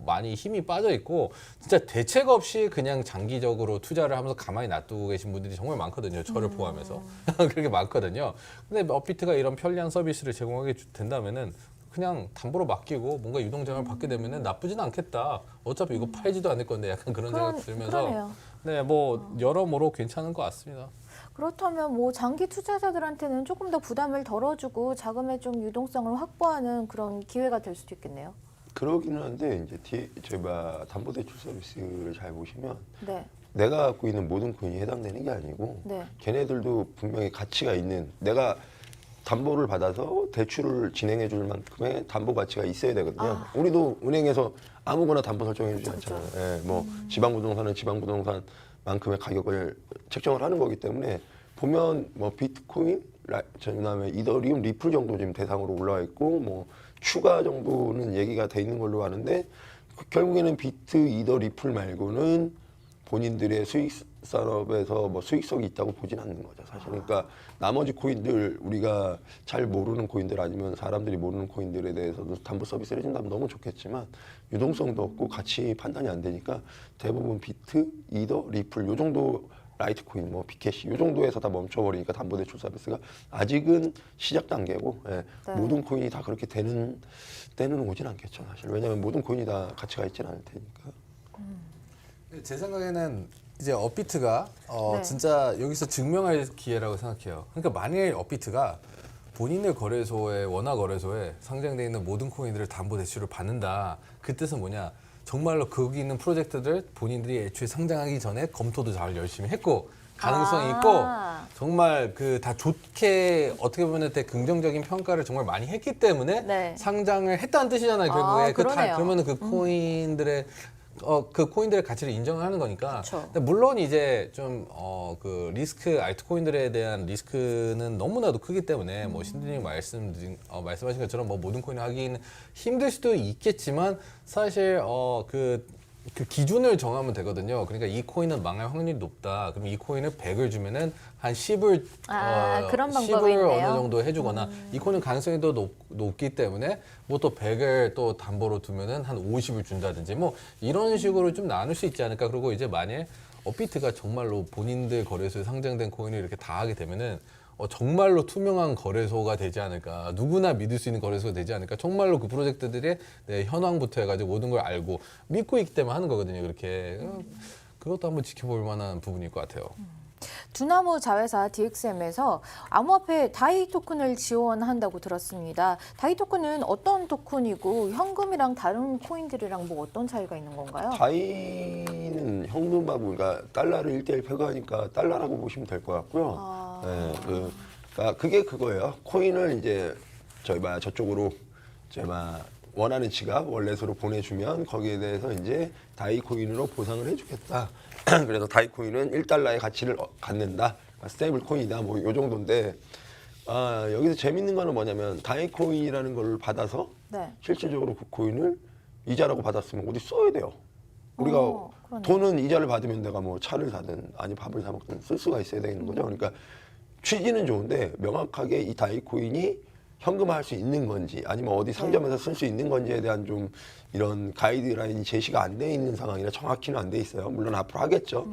많이 힘이 빠져 있고 진짜 대책 없이 그냥 장기적으로 투자를 하면서 가만히 놔두고 계신 분들이 정말 많거든요. 저를 포함해서 그렇게 많거든요. 근데 업비트가 이런 편리한 서비스를 제공하게 된다면은 그냥 담보로 맡기고 뭔가 유동자금을 받게 되면은 나쁘진 않겠다. 어차피 이거 팔지도 않을 건데 약간 그런 생각 들면서 그러네요. 네, 뭐 여러모로 괜찮은 것 같습니다. 그렇다면 뭐 장기 투자자들한테는 조금 더 부담을 덜어주고 자금의 좀 유동성을 확보하는 그런 기회가 될 수도 있겠네요. 그러기는 한데 이제 저희가 담보대출 서비스를 잘 보시면 네. 내가 갖고 있는 모든 코인이 해당되는 게 아니고 네. 걔네들도 분명히 가치가 있는, 내가 담보를 받아서 대출을 진행해 줄 만큼의 담보 가치가 있어야 되거든요. 우리도 은행에서 아무거나 담보 설정해 주지 않잖아요. 예, 뭐 지방부동산은 지방부동산만큼의 가격을 책정을 하는 거기 때문에 보면 뭐 비트코인, 그다음에 이더리움, 리플 정도 지금 대상으로 올라와 있고 뭐 추가 정도는 얘기가 돼 있는 걸로 아는데 결국에는 비트, 이더, 리플 말고는 본인들의 수익 산업에서 뭐 수익성이 있다고 보진 않는 거죠, 사실. 그러니까 나머지 코인들, 우리가 잘 모르는 코인들 아니면 사람들이 모르는 코인들에 대해서도 담보 서비스를 해준다면 너무 좋겠지만 유동성도 없고 가치 판단이 안 되니까 대부분 비트, 이더, 리플 요 정도, 라이트코인, 뭐 비캐시 요 정도에서 다 멈춰버리니까 담보대출 서비스가 아직은 시작 단계고, 예, 네. 모든 코인이 다 그렇게 되는 때는 오진 않겠죠, 사실. 왜냐하면 모든 코인이 다 가치가 있지는 않을 테니까. 제 생각에는 이제 업비트가 네. 진짜 여기서 증명할 기회라고 생각해요. 그러니까 만일 업비트가 본인의 거래소에, 원화 거래소에 상장되어 있는 모든 코인들을 담보 대출을 받는다. 그 뜻은 뭐냐? 정말로 거기 있는 프로젝트들 본인들이 애초에 상장하기 전에 검토도 잘 열심히 했고 가능성이 있고 정말 그 다 좋게 어떻게 보면 되게 긍정적인 평가를 정말 많이 했기 때문에 네. 상장을 했다는 뜻이잖아요. 결국에 그러네요. 그러면은 그 코인들의 그 코인들의 가치를 인정하는 거니까. 그쵸. 근데 물론 이제 좀 그 리스크 알트코인들에 대한 리스크는 너무나도 크기 때문에 뭐 신드님 말씀하신 것처럼 뭐 모든 코인을 하기는 힘들 수도 있겠지만 사실 그 기준을 정하면 되거든요. 그러니까 이 코인은 망할 확률이 높다. 그럼 이 코인을 100을 주면은 한 10을 그런 방법이 10을 있네요. 어느 정도 해주거나 이 코인은 가능성이 더 높기 때문에 뭐 또 100을 또 담보로 두면은 한 50을 준다든지 뭐 이런 식으로 좀 나눌 수 있지 않을까. 그리고 이제 만약 업비트가 정말로 본인들 거래소에 상장된 코인을 이렇게 다 하게 되면은 정말로 투명한 거래소가 되지 않을까. 누구나 믿을 수 있는 거래소가 되지 않을까. 정말로 그 프로젝트들의 현황부터 해가지고 모든 걸 알고 믿고 있기 때문에 하는 거거든요. 그렇게. 그것도 한번 지켜볼 만한 부분일 것 같아요. 두나무 자회사 DXM에서 암호화폐 다이 토큰을 지원한다고 들었습니다. 다이 토큰은 어떤 토큰이고 현금이랑 다른 코인들이랑 뭐 어떤 차이가 있는 건가요? 다이는 현금하고 그러니까 달러를 1대1 페거하니까 달러라고 보시면 될 것 같고요. 네, 그러니까 그게 그거예요. 코인을 이제 저쪽으로 원하는 지갑 월렛으로 보내주면 거기에 대해서 이제 다이 코인으로 보상을 해주겠다. 그래서 다이 코인은 1달러의 가치를 갖는다. 스테이블 코인이다. 뭐 요 정도인데 여기서 재밌는 거는 뭐냐면 다이 코인이라는 걸 받아서 네. 실질적으로 그 코인을 이자라고 받았으면 어디 써야 돼요. 우리가 그러네요. 돈은 이자를 받으면 내가 뭐 차를 사든 아니 밥을 사 먹든 쓸 수가 있어야 되는 거죠. 그러니까 취지는 좋은데 명확하게 이 다이 코인이 현금화할 수 있는 건지 아니면 어디 상점에서 쓸 수 있는 건지에 대한 좀 이런 가이드라인이 제시가 안 돼 있는 상황이라 정확히는 안 돼 있어요. 물론 앞으로 하겠죠.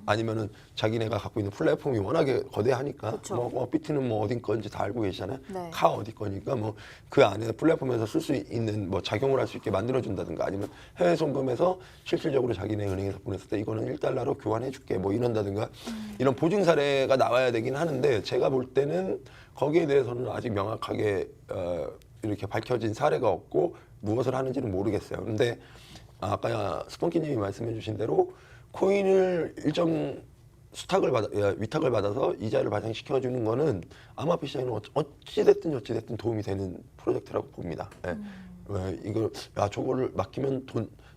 아니면은 자기네가 갖고 있는 플랫폼이 워낙에 거대하니까 그쵸. 뭐 비트는 뭐 어디 건지 다 알고 계시잖아요. 네. 카 어디 거니까 뭐 그 안에 플랫폼에서 쓸 수 있는 뭐 작용을 할 수 있게 만들어 준다든가 아니면 해외 송금해서 실질적으로 자기네 은행에서 보냈을 때 이거는 1달러로 교환해 줄게 뭐 이런다든가 이런 보증 사례가 나와야 되긴 하는데 제가 볼 때는 거기에 대해서는 아직 명확하게 이렇게 밝혀진 사례가 없고 무엇을 하는지는 모르겠어요. 근데 아까 스펀키님이 말씀해 주신 대로 코인을 일정 위탁을 받아서 이자를 발생시켜 주는 거는 암호화폐 시장에는 어찌됐든 도움이 되는 프로젝트라고 봅니다. 예. 왜 이걸 저거를 맡기면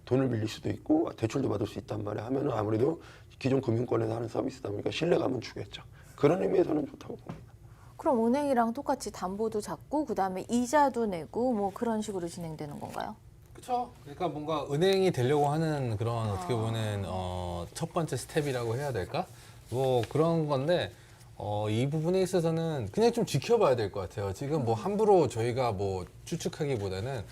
돈을 빌릴 수도 있고 대출도 받을 수 있단 말이야 하면은 아무래도 기존 금융권에서 하는 서비스다 보니까 신뢰감은 주겠죠. 그런 의미에서는 좋다고 봅니다. 그럼 은행이랑 똑같이 담보도 잡고 그다음에 이자도 내고 뭐 그런 식으로 진행되는 건가요? 그렇죠. 그러니까 뭔가 은행이 되려고 하는 그런 어떻게 보면 첫 번째 스텝이라고 해야 될까? 뭐 그런 건데 이 부분에 있어서는 그냥 좀 지켜봐야 될 것 같아요. 지금 뭐 함부로 저희가 뭐 추측하기보다는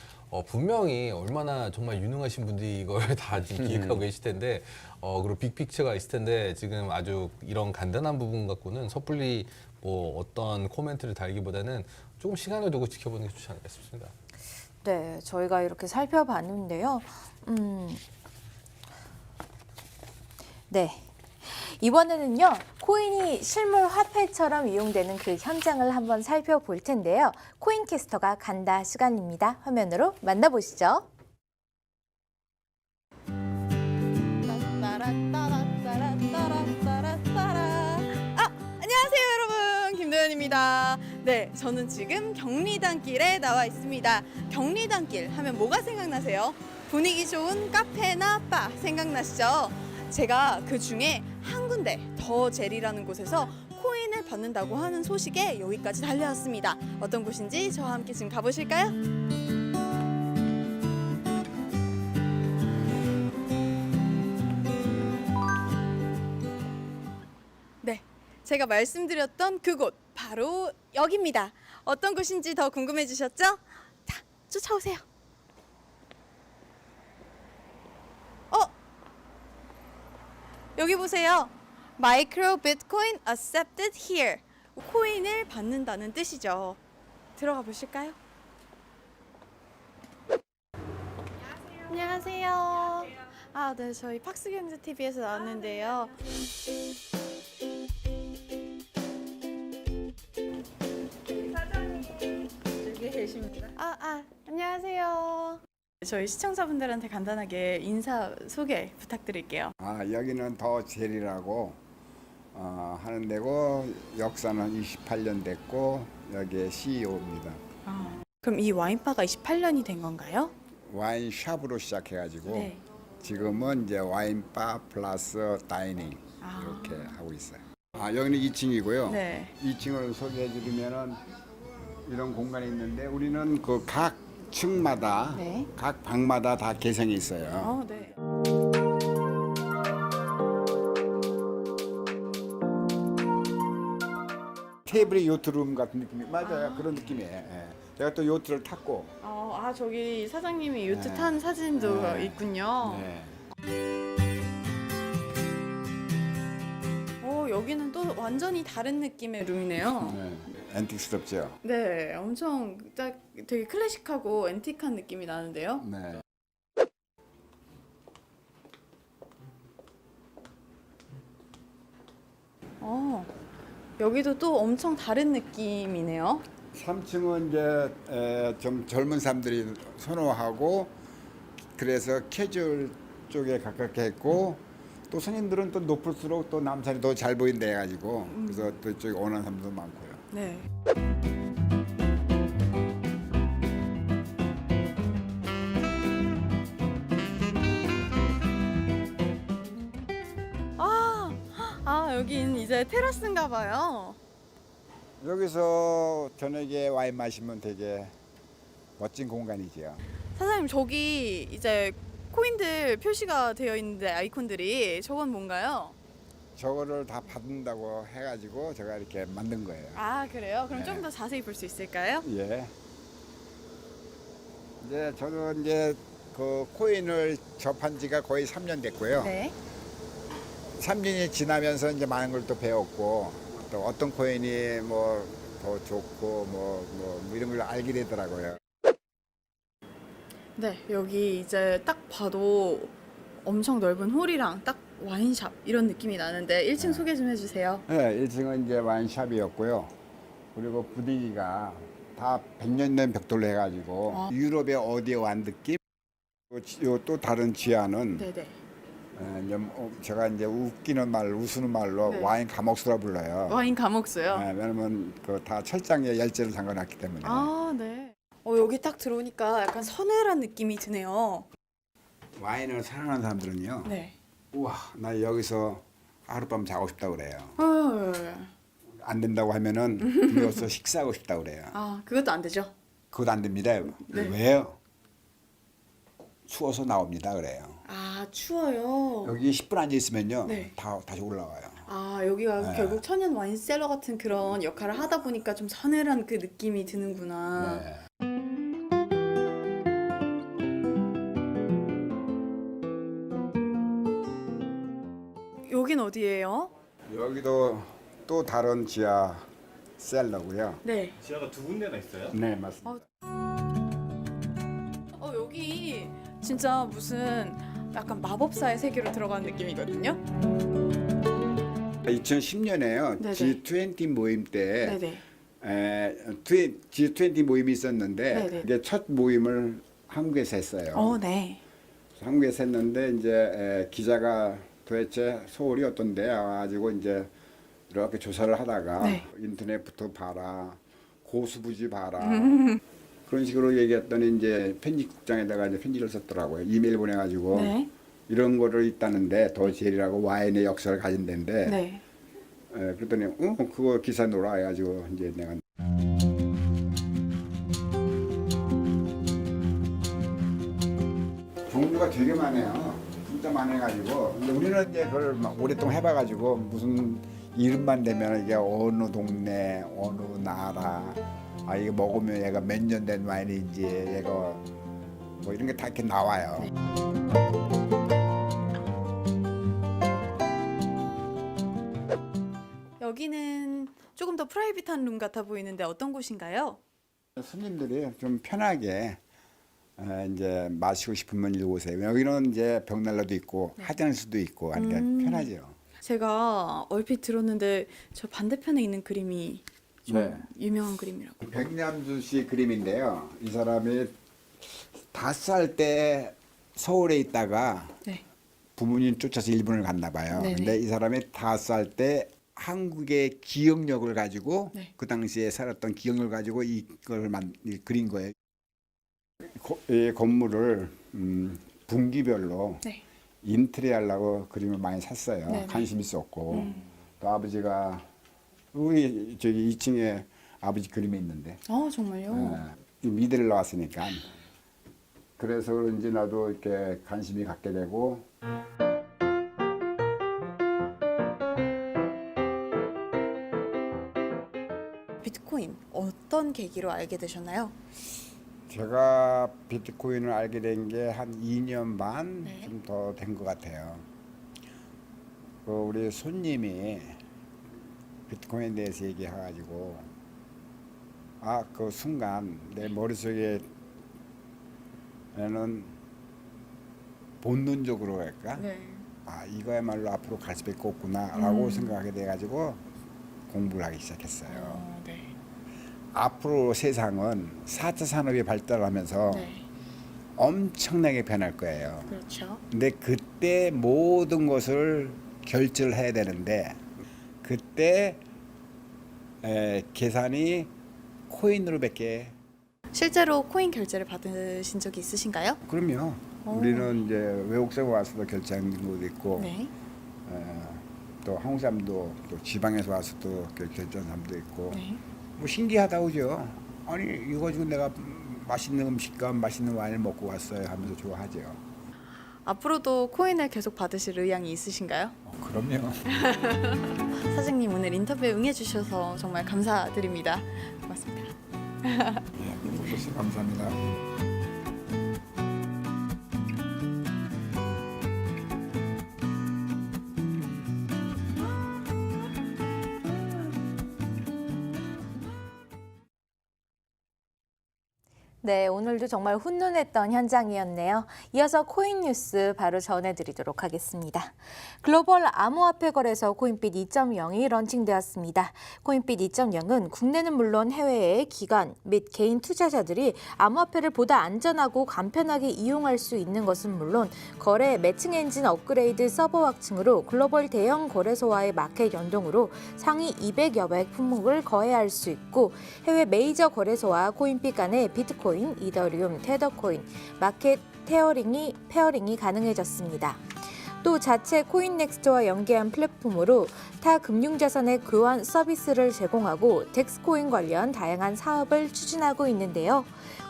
분명히 얼마나 정말 유능하신 분들이 이걸 다 지금 기획하고 계실 텐데 그리고 빅픽처가 있을 텐데 지금 아주 이런 간단한 부분 갖고는 섣불리 뭐 어떤 코멘트를 달기보다는 조금 시간을 두고 지켜보는 게 좋지 않을까 싶습니다. 네, 저희가 이렇게 살펴봤는데요. 네. 이번에는요, 코인이 실물 화폐처럼 이용되는 그 현장을 한번 살펴볼 텐데요. 코인캐스터가 간다 시간입니다. 화면으로 만나보시죠. 안녕하세요 여러분, 김도연입니다. 네, 저는 지금 경리단길에 나와 있습니다. 경리단길 하면 뭐가 생각나세요? 분위기 좋은 카페나 바 생각나시죠? 제가 그 중에 한 군데 더 젤이라는 곳에서 코인을 받는다고 하는 소식에 여기까지 달려왔습니다. 어떤 곳인지 저와 함께 지금 가보실까요? 네, 제가 말씀드렸던 그곳 바로 여기입니다. 어떤 곳인지 더 궁금해지셨죠? 자, 쫓아오세요. 여기 보세요. Micro Bitcoin accepted here. 코인을 받는다는 뜻이죠. 들어가 보실까요? 안녕하세요. 아, 네, 저희 팍스경제TV에서 나왔는데요. 여기 계십니다. 안녕하세요. 저희 시청자분들한테 간단하게 인사 소개 부탁드릴게요. 여기는 더 젤이라고 하는 데고 역사는 28년 됐고 여기에 CEO입니다. 그럼 이 와인바가 28년이 된 건가요? 와인샵으로 시작해가지고 네. 지금은 이제 와인바 플러스 다이닝 이렇게 하고 있어요. 여기는 2층이고요. 네. 2층을 소개해드리면은 이런 공간이 있는데 우리는 그 각 층마다 네. 각 방마다 다 개성이 있어요. 네. 테이블이 요트룸 같은 느낌이 맞아요. 그런 느낌이에요. 예. 제가 또 요트를 탔고. 저기 사장님이 요트 네. 탄 사진도 네. 있군요. 네. 여기는 또 완전히 다른 느낌의 룸이네요. 네. 앤틱스럽죠. 네, 엄청 딱 되게 클래식하고 앤틱한 느낌이 나는데요. 네. 여기도 또 엄청 다른 느낌이네요. 3층은 이제 좀 젊은 사람들이 선호하고 그래서 캐주얼 쪽에 가깝게 했고 또 손님들은 또 높을수록 또 남산이 더 잘 보인다 해가지고 그래서 또 이쪽에 원하는 사람도 많고요. 네. 여긴 이제 테라스인가 봐요. 여기서 저녁에 와인 마시면 되게 멋진 공간이죠. 사장님, 저기 이제 코인들 표시가 되어 있는데 아이콘들이 저건 뭔가요? 저거를 다 받는다고 해가지고 제가 이렇게 만든 거예요. 그래요? 그럼 네. 좀 더 자세히 볼 수 있을까요? 예. 이제 저는 이제 그 코인을 접한 지가 거의 3년 됐고요. 네. 3년이 지나면서 이제 많은 걸 또 배웠고 또 어떤 코인이 뭐 더 좋고 뭐 이런 걸 알게 되더라고요. 네, 여기 이제 딱 봐도 엄청 넓은 홀이랑 딱 와인샵 이런 느낌이 나는데 1층 소개 좀 해주세요. 네, 1층은 이제 와인샵이었고요. 그리고 분위기가 다 100년 된 벽돌로 해가지고 유럽의 어디에 완 느낌? 또 다른 지하는 네네. 제가 이제 웃는 말로 네. 와인 감옥수라 불러요. 와인 감옥수요? 네, 왜냐면 그 다 철장에 열쇠를 잠궈놨기 때문에. 네. 여기 딱 들어오니까 약간 서늘한 느낌이 드네요. 와인을 사랑하는 사람들은요. 네. 우와, 나 여기서 하룻밤 자고 싶다 그래요. 네. 안 된다고 하면은 비로소 식사하고 싶다 그래요. 그것도 안 되죠? 그것도 안 됩니다. 네. 왜요? 추워서 나옵니다 그래요. 추워요. 여기 10분 앉아 있으면요, 네. 다시 올라와요. 여기가 네. 결국 천연 와인셀러 같은 그런 역할을 하다 보니까 좀 서늘한 그 느낌이 드는구나. 네. 여긴 어디예요? 여기도 또 다른 지하 셀러고요. 네. 지하가 두 군데나 있어요? 네, 맞습니다. 여기 진짜 무슨 약간 마법사의 세계로 들어간 느낌이거든요. 2010년에요. 네네. G20 모임 때 네네. G20 모임이 있었는데 네네. 이게 첫 모임을 한국에서 했어요. 네. 한국에서 했는데 이제 기자가 도대체 서울이 어떤데 와가지고 이제 이렇게 조사를 하다가 네. 인터넷부터 봐라, 고수부지 봐라 그런 식으로 얘기했더니 이제 편집국장에다가 이제 편지를 썼더라고요. 이메일 보내가지고 네. 이런 거를 있다는데 더 제일하고 와인의 역사를 가진 데인데 네. 그랬더니 그거 기사 놓으라 해가지고 이제 내가 종류가 되게 많아요. 진짜 많아가지고 근데 우리는 이제 그걸 막 오랫동안 해봐가지고 무슨 이름만 되면 이게 어느 동네 어느 나라 이게 먹으면 얘가 몇 년 된 와인인지 얘가 뭐 이런 게 다 이렇게 나와요. 여기는 조금 더 프라이빗한 룸 같아 보이는데 어떤 곳인가요? 손님들이 좀 편하게 이제 마시고 싶으면 이리 오세요. 여기는 이제 벽난로도 있고 화장실도 있고 하니까 편하죠. 제가 얼핏 들었는데 저 반대편에 있는 그림이 좀 네. 유명한 그림이라고. 백남주 씨 그림인데요. 이 사람이 5살 때 서울에 있다가 네. 부모님 쫓아서 일본을 갔나 봐요. 네네. 근데 이 사람이 5살 때 한국의 기억력을 가지고 네. 그 당시에 살았던 기억력을 가지고 이걸 그린 거예요. 이 건물을 분기별로 네. 인테리어 하려고 그림을 많이 샀어요. 네네. 관심 있었고 또 아버지가 우리 저기 2층에 아버지 그림이 있는데 정말요? 미대를 나왔으니까 그래서 그런지 나도 이렇게 관심이 갖게 되고 비트코인 어떤 계기로 알게 되셨나요? 제가 비트코인을 알게 된 게 한 2년 반 네. 좀 더 된 것 같아요. 그 우리 손님이 비트코인에 대해서 얘기해가지고 그 순간 내 머릿속에는 본능적으로 할까? 네. 이거야말로 앞으로 갈 수밖에 없구나라고 생각하게 돼가지고 공부를 하기 시작했어요. 네. 앞으로 세상은 4차 산업이 발달하면서 네. 엄청나게 변할 거예요. 그렇죠. 근데 그때 모든 것을 결제를 해야 되는데 그때 계산이 코인으로밖에. 실제로 코인 결제를 받으신 적이 있으신가요? 그럼요. 우리는 이제 외국에서 와서도 결제하는 것도 있고 네. 또 한국 사람도 또 지방에서 와서 또 결제하는 사람도 있고 네. 뭐 신기하다 그죠? 아니 이거 가지고 내가 맛있는 음식과 맛있는 와인을 먹고 왔어요 하면서 좋아하죠. 앞으로도 코인을 계속 받으실 의향이 있으신가요? 그럼요. 사장님 오늘 인터뷰에 응해주셔서 정말 감사드립니다. 고맙습니다. 네, 감사합니다. 네, 오늘도 정말 훈훈했던 현장이었네요. 이어서 코인 뉴스 바로 전해드리도록 하겠습니다. 글로벌 암호화폐 거래소 코인빗 2.0이 런칭되었습니다. 코인빗 2.0은 국내는 물론 해외의 기관 및 개인 투자자들이 암호화폐를 보다 안전하고 간편하게 이용할 수 있는 것은 물론 거래 매칭 엔진 업그레이드 서버 확충으로 글로벌 대형 거래소와의 마켓 연동으로 상위 200여 배 품목을 거래할 수 있고 해외 메이저 거래소와 코인빗 간의 비트코인, 이더리움, 테더코인, 마켓 페어링이 가능해졌습니다. 또 자체 코인넥스트와 연계한 플랫폼으로 타 금융자산의 교환 서비스를 제공하고 덱스코인 관련 다양한 사업을 추진하고 있는데요.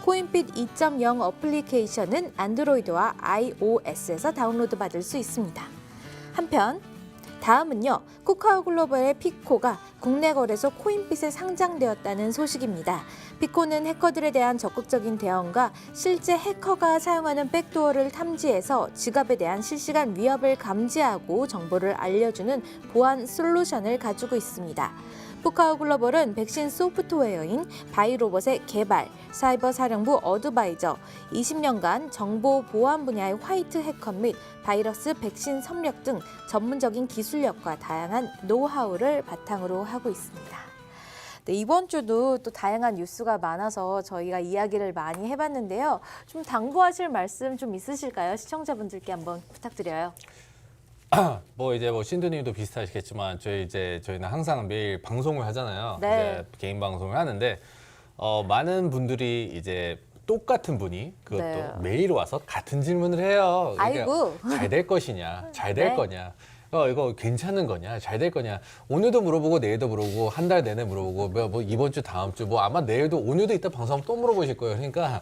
코인빗 2.0 어플리케이션은 안드로이드와 iOS에서 다운로드 받을 수 있습니다. 한편 다음은요. 쿠카오 글로벌의 피코가 국내 거래소 코인빗에 상장되었다는 소식입니다. 피코는 해커들에 대한 적극적인 대응과 실제 해커가 사용하는 백도어를 탐지해서 지갑에 대한 실시간 위협을 감지하고 정보를 알려주는 보안 솔루션을 가지고 있습니다. 쿠카오 글로벌은 백신 소프트웨어인 바이로봇의 개발, 사이버 사령부 어드바이저, 20년간 정보 보안 분야의 화이트 해커 및 바이러스 백신 섭렵 등 전문적인 기술력과 다양한 노하우를 바탕으로 하고 있습니다. 네, 이번 주도 또 다양한 뉴스가 많아서 저희가 이야기를 많이 해봤는데요. 좀 당부하실 말씀 좀 있으실까요? 시청자분들께 한번 부탁드려요. 뭐 이제 뭐 신두님도 비슷하시겠지만 저희는 항상 매일 방송을 하잖아요. 네. 이제 개인 방송을 하는데 많은 분들이 이제 똑같은 분이 그것도 네. 매일 와서 같은 질문을 해요. 아이고. 잘 될 것이냐, 잘 될 네. 거냐. 이거 괜찮은 거냐, 잘 될 거냐. 오늘도 물어보고 내일도 물어보고 한 달 내내 물어보고 뭐 이번 주 다음 주 뭐 아마 내일도 오늘도 이따 방송하면 또 물어보실 거예요. 그러니까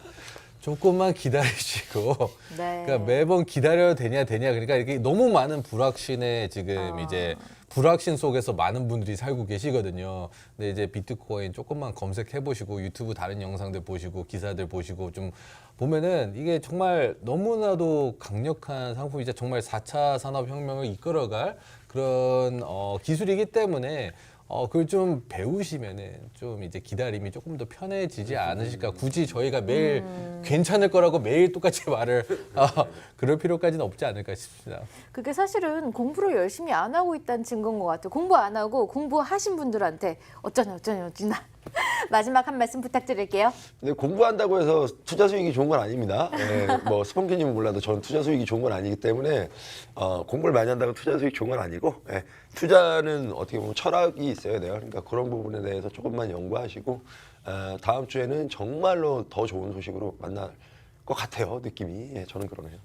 조금만 기다리시고 네. 그러니까 매번 기다려야 되냐 그러니까 이게 너무 많은 불확신에 지금 이제 불확신 속에서 많은 분들이 살고 계시거든요. 근데 이제 비트코인 조금만 검색해 보시고 유튜브 다른 영상들 보시고 기사들 보시고 좀 보면은 이게 정말 너무나도 강력한 상품이자 정말 4차 산업혁명을 이끌어갈 그런 기술이기 때문에 그걸 좀 배우시면은 좀 이제 기다림이 조금 더 편해지지 않으실까. 굳이 저희가 매일 괜찮을 거라고 매일 똑같이 말을 그럴 필요까지는 없지 않을까 싶습니다. 그게 사실은 공부를 열심히 안 하고 있다는 증거인 것 같아요. 공부 안 하고 공부하신 분들한테 어쩌냐 마지막 한 말씀 부탁드릴게요. 근데 공부한다고 해서 투자 수익이 좋은 건 아닙니다. 예, 뭐 스펀키님은 몰라도 저는 투자 수익이 좋은 건 아니기 때문에 공부를 많이 한다고 투자 수익 좋은 건 아니고 예, 투자는 어떻게 보면 철학이 있어야 돼요. 그러니까 그런 부분에 대해서 조금만 연구하시고 다음 주에는 정말로 더 좋은 소식으로 만날 것 같아요. 느낌이. 예, 저는 그러네요.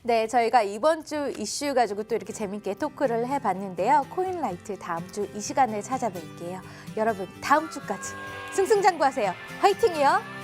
네, 저희가 이번 주 이슈 가지고 또 이렇게 재밌게 토크를 해봤는데요. 코인라이트 다음 주 이 시간에 찾아뵐게요. 여러분 다음 주까지 승승장구하세요. 화이팅이요.